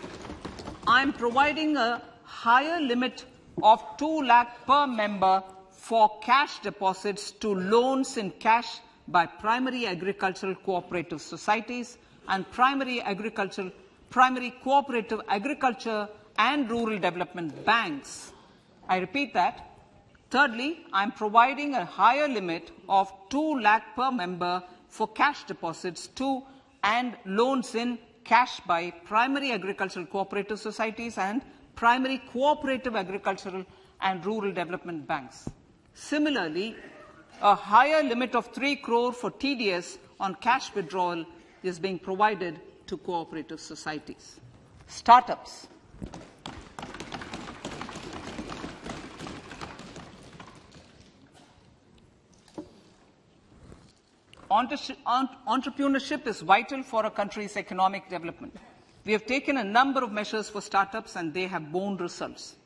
I am providing a higher limit of 2 lakh per member for cash deposits to loans in cash by primary agricultural cooperative societies and primary cooperative agriculture and rural development banks. I repeat that. Thirdly, I am providing a higher limit of 2 lakh per member for cash deposits to and loans in cash by primary agricultural cooperative societies and primary cooperative agricultural and rural development banks. Similarly, a higher limit of 3 crore for TDS on cash withdrawal is being provided to cooperative societies. Startups. Entrepreneurship is vital for a country's economic development. We have taken a number of measures for startups and they have borne results.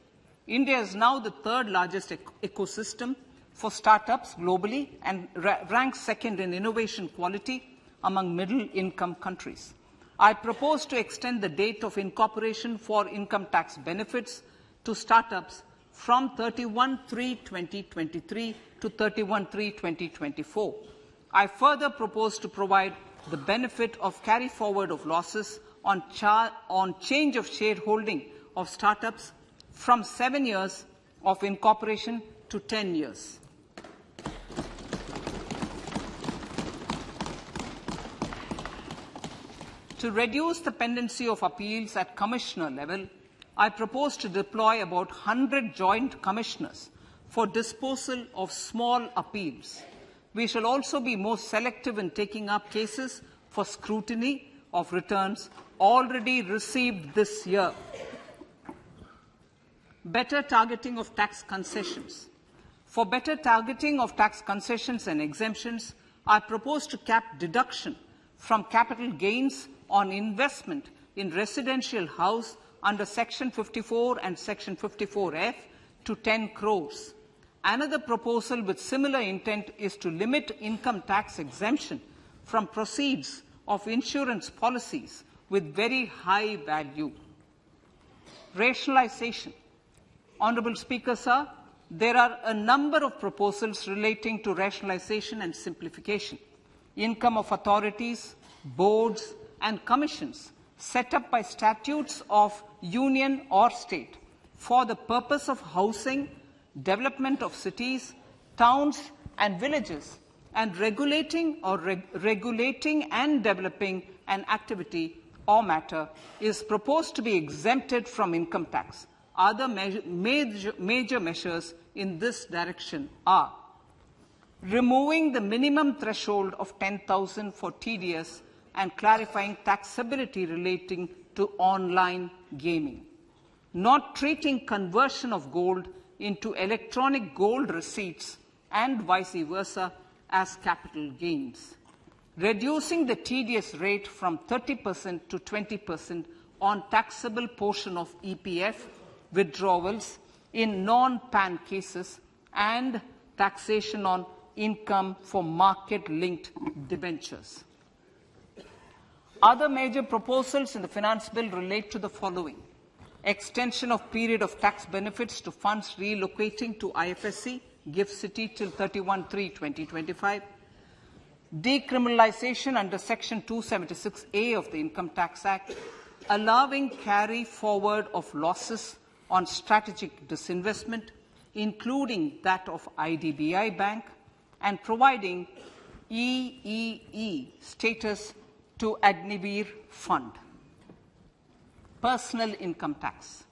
India is now the third largest ecosystem for startups globally and ranks second in innovation quality among middle-income countries. I propose to extend the date of incorporation for income tax benefits to startups from 31/3/2023 to 31/3/2024. I further propose to provide the benefit of carry forward of losses on change of shareholding of startups from 7 years of incorporation to 10 years. To reduce the pendency of appeals at commissioner level, I propose to deploy about 100 joint commissioners for disposal of small appeals. We shall also be more selective in taking up cases for scrutiny of returns already received this year. Better targeting of tax concessions. For better targeting of tax concessions and exemptions, I propose to cap deduction from capital gains on investment in residential house under Section 54 and Section 54F to 10 crores. Another proposal with similar intent is to limit income tax exemption from proceeds of insurance policies with very high value. Rationalization. Honourable Speaker, sir, there are a number of proposals relating to rationalization and simplification. Income of authorities, boards and commissions set up by statutes of union or state for the purpose of housing, development of cities, towns and villages, and regulating and developing an activity or matter is proposed to be exempted from income tax. Other major measures in this direction are removing the minimum threshold of 10,000 for TDS and clarifying taxability relating to online gaming, not treating conversion of gold into electronic gold receipts and vice versa as capital gains, reducing the TDS rate from 30% to 20% on taxable portion of EPF withdrawals in non-PAN cases, and taxation on income for market-linked debentures. Other major proposals in the Finance Bill relate to the following: extension of period of tax benefits to funds relocating to IFSC, GIFT City till 31/3/2025, decriminalization under Section 276A of the Income Tax Act, allowing carry forward of losses on strategic disinvestment, including that of IDBI Bank, and providing EEE status to Agnivir Fund. Personal income tax.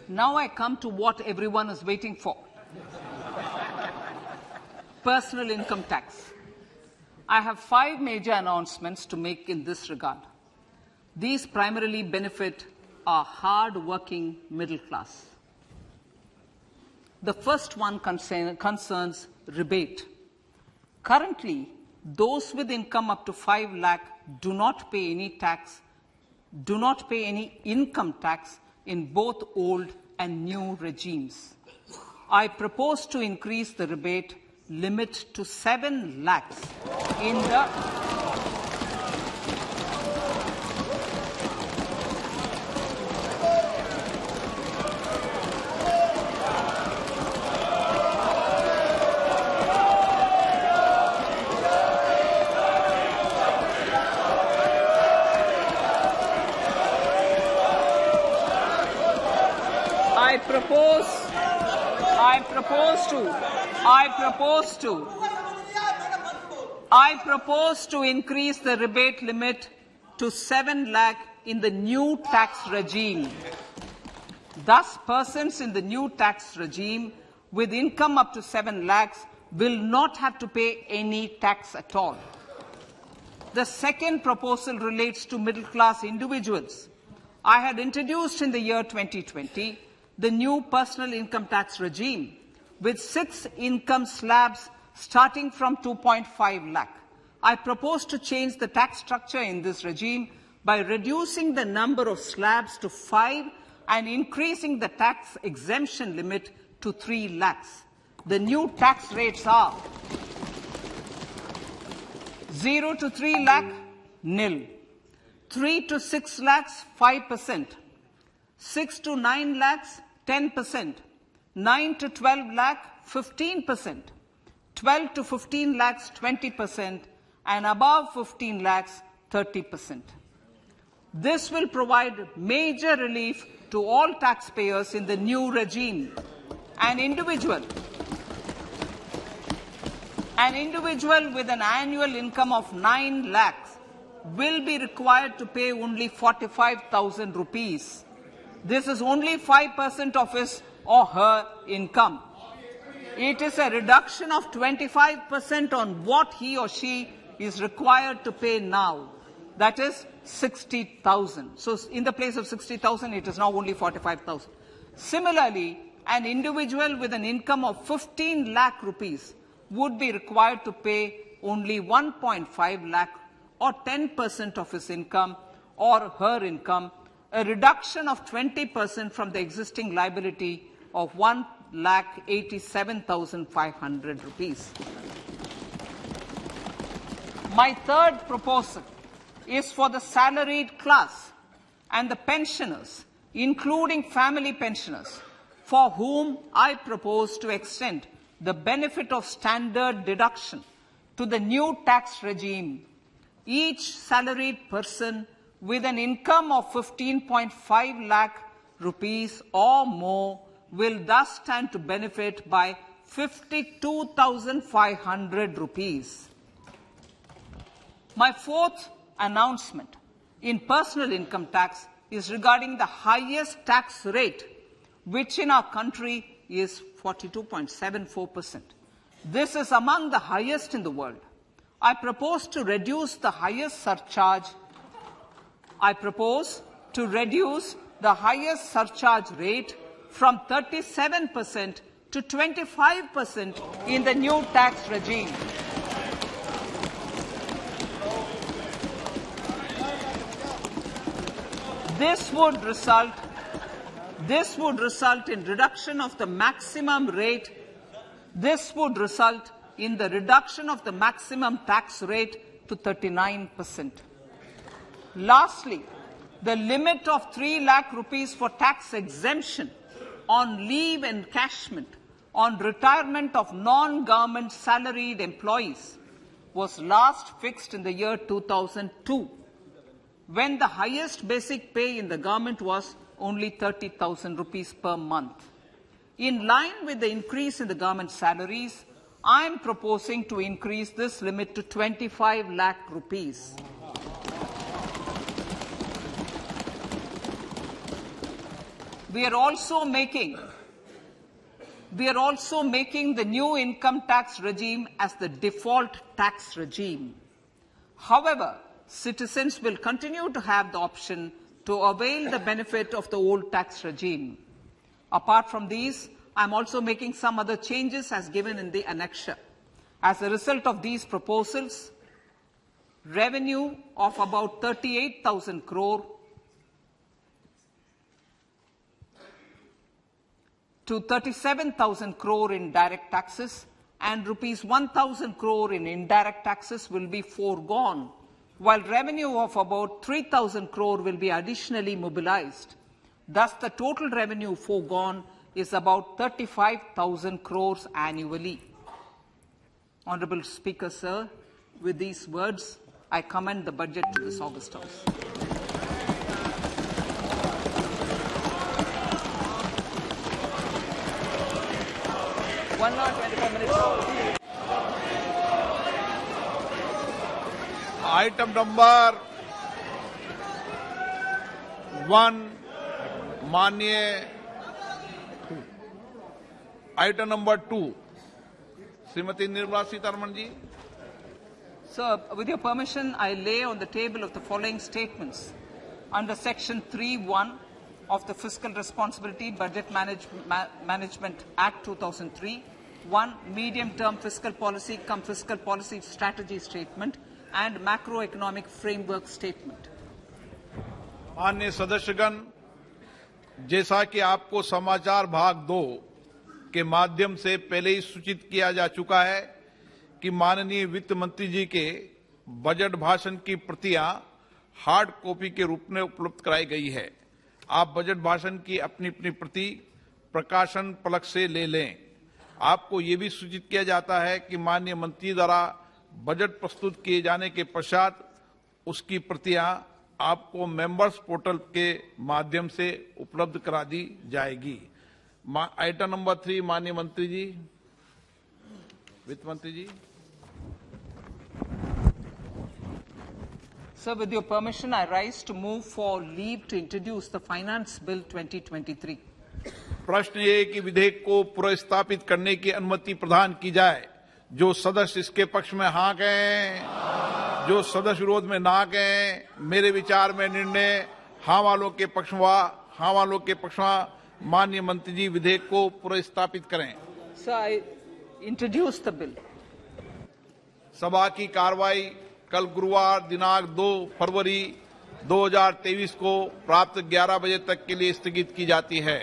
Now I come to what everyone is waiting for. Personal income tax. I have 5 major announcements to make in this regard. These primarily benefit our hard-working middle class. The first one concerns rebate. Currently, those with income up to 5 lakh do not pay any income tax in both old and new regimes. I propose to increase the rebate limit to 7 lakhs in the I propose to increase the rebate limit to 7 lakh in the new tax regime. Thus, persons in the new tax regime with income up to 7 lakhs will not have to pay any tax at all. The second proposal relates to middle-class individuals. I had introduced in the year 2020 the new personal income tax regime with 6 income slabs starting from 2.5 lakh. I propose to change the tax structure in this regime by reducing the number of slabs to 5 and increasing the tax exemption limit to 3 lakhs. The new tax rates are 0 to 3 lakh, nil. 3 to 6 lakhs, 5%. 6 to 9 lakhs, 10%. 9 to 12 lakh, 15%. 12 to 15 lakhs, 20%. And above 15 lakhs, 30%. This will provide major relief to all taxpayers in the new regime. An individual with an annual income of 9 lakhs will be required to pay only 45,000 rupees. This is only 5% of his or her income. It is a reduction of 25% on what he or she is required to pay now. That is 60,000. So in the place of 60,000, it is now only 45,000. Similarly, an individual with an income of 15 lakh rupees would be required to pay only 1.5 lakh or 10% of his income or her income, a reduction of 20% from the existing liability of 1,87,500 rupees. My third proposal is for the salaried class and the pensioners, including family pensioners, for whom I propose to extend the benefit of standard deduction to the new tax regime. Each salaried person with an income of 15.5 lakh rupees or more will thus stand to benefit by 52,500 rupees. My fourth announcement in personal income tax is regarding the highest tax rate, which in our country is 42.74%. This is among the highest in the world. I propose to reduce the highest surcharge rate from 37% to 25% in the new tax regime. This would result in reduction of the maximum rate. This would result in the reduction of the maximum tax rate to 39%. Lastly, the limit of 3 lakh rupees for tax exemption on leave encashment on retirement of non-government salaried employees was last fixed in the year 2002, when the highest basic pay in the government was only 30,000 rupees per month. In line with the increase in the government salaries, I am proposing to increase this limit to 25 lakh rupees. We are also making the new income tax regime as the default tax regime. However, citizens will continue to have the option to avail the benefit of the old tax regime. Apart from these, I am also making some other changes as given in the annexure. As a result of these proposals, revenue of about 38,000 crore to 37,000 crore in direct taxes and rupees 1,000 crore in indirect taxes will be foregone, while revenue of about 3,000 crore will be additionally mobilized. Thus, the total revenue foregone is about 35,000 crores annually. Honorable Speaker, sir, with these words, I commend the budget to this August House. One hour, 25 minutes. Item number 1, माननीय Item number 2, Srimati Nirmala Sitharaman ji. Sir, with your permission, I lay on the table of the following statements under Section 3(1) of the Fiscal Responsibility Budget Management Act 2003, 1 medium-term fiscal policy cum fiscal policy strategy statement and macroeconomic framework statement. माननीय सदस्यगण, जैसा कि आपको समाचार भाग 2 के माध्यम से पहले ही सूचित किया जा चुका है कि माननीय वित्त मंत्री जी के बजट भाषण की प्रतियां हार्ड कॉपी के रूप में उपलब्ध कराई गई है। आप बजट भाषण की अपनी अपनी प्रति प्रकाशन पलक से ले लें। आपको ये भी सूचित किया जाता है कि माननीय मंत्री द्वारा बजट प्रस्तुत किए जाने के पश्चात उसकी प्रतियां आपको मेंबर्स पोर्टल के माध्यम से उपलब्ध करा दी जाएगी। आइटम नंबर 3, माननीय मंत्री जी, वित्त मंत्री जी। Sir, with your permission, I rise to move for leave to introduce the Finance Bill 2023. प्रश्न ये है कि विधेयक को पुनर्स्थापित करने की अनुमति प्रदान की जाए। जो सदस्य इसके पक्ष में हाँ कहें, जो सदस्य विरोध में ना कहें। मेरे विचार में निर्णय हाँ वालों के पक्ष में माननीय मंत्री जी विधेयक को पुनर्स्थापित करें। Sir, I introduce the bill. सभा की कार्रवाई कल गुरुवार दिनांक 2 फरवरी 2023 को प्राप्त 11 बजे तक के लिए स्थगित की जाती है।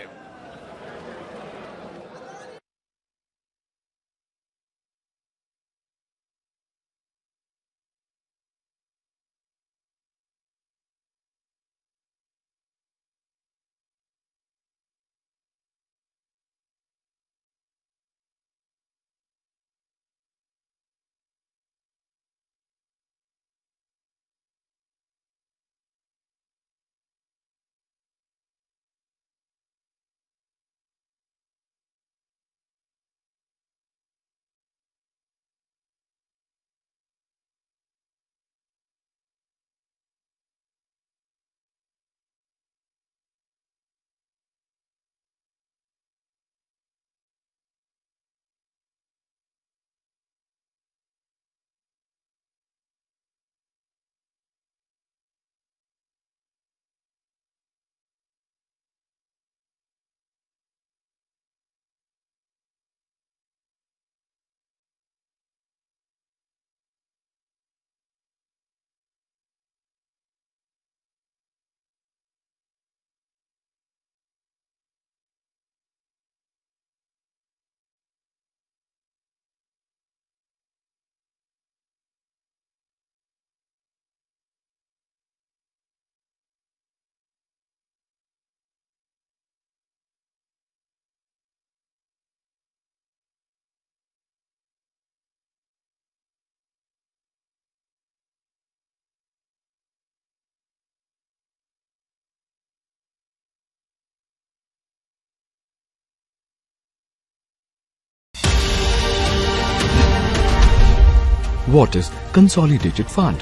What is Consolidated Fund?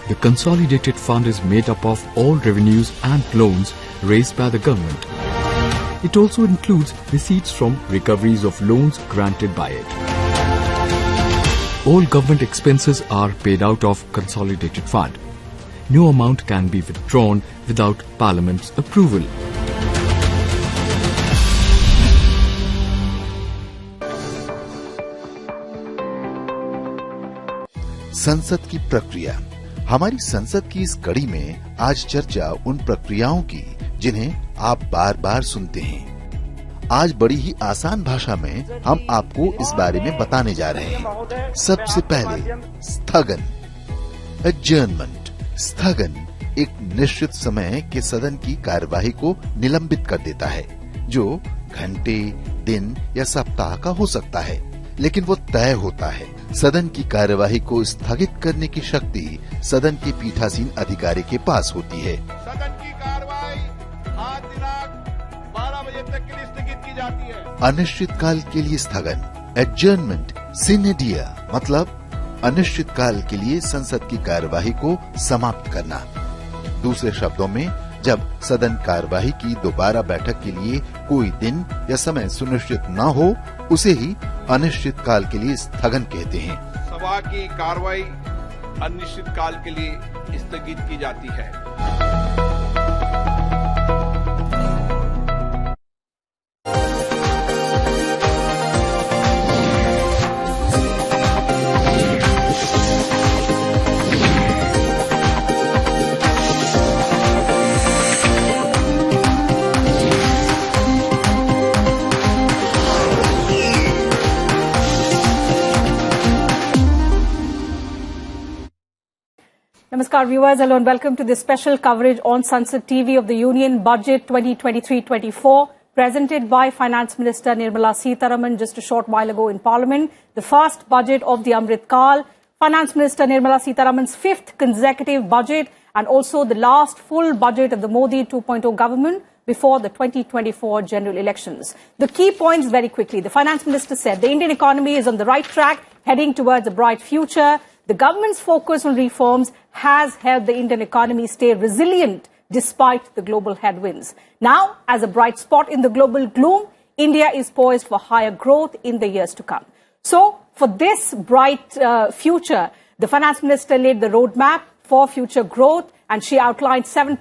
The Consolidated Fund is made up of all revenues and loans raised by the government. It also includes receipts from recoveries of loans granted by it. All government expenses are paid out of Consolidated Fund. No amount can be withdrawn without Parliament's approval. संसद की प्रक्रिया। हमारी संसद की इस कड़ी में आज चर्चा उन प्रक्रियाओं की जिन्हें आप बार बार सुनते हैं। आज बड़ी ही आसान भाषा में हम आपको इस बारे में बताने जा रहे हैं। सबसे पहले स्थगन, एडजर्नमेंट। स्थगन एक निश्चित समय के सदन की कार्यवाही को निलंबित कर देता है, जो घंटे, दिन या सप्ताह का हो सकता है, लेकिन वो तय होता है। सदन की कार्यवाही को स्थगित करने की शक्ति सदन के पीठासीन अधिकारी के पास होती है। सदन की कार्यवाही आज दिनांक 12 बजे तक के लिए स्थगित की जाती है। अनिश्चित काल के लिए स्थगन, एडजर्नमेंट सिने दिया, मतलब अनिश्चित काल के लिए संसद की कार्यवाही को समाप्त करना। दूसरे शब्दों में, जब सदन कार्यवाही की दोबारा बैठक के लिए कोई दिन या समय सुनिश्चित न हो, उसे ही अनिश्चित काल के लिए स्थगन कहते हैं। सभा की कार्रवाई अनिश्चित काल के लिए स्थगित की जाती है। Namaskar viewers, hello and welcome to this special coverage on Sansad TV of the Union Budget 2023-24 presented by Finance Minister Nirmala Sitharaman just a short while ago in Parliament. The first budget of the Amrit Kal, Finance Minister Nirmala Sitharaman's fifth consecutive budget and also the last full budget of the Modi 2.0 government before the 2024 general elections. The key points very quickly. The Finance Minister said the Indian economy is on the right track, heading towards a bright future. The government's focus on reforms has helped the Indian economy stay resilient despite the global headwinds. Now, as a bright spot in the global gloom, India is poised for higher growth in the years to come. So, for this bright future, the Finance Minister laid the roadmap for future growth and she outlined 7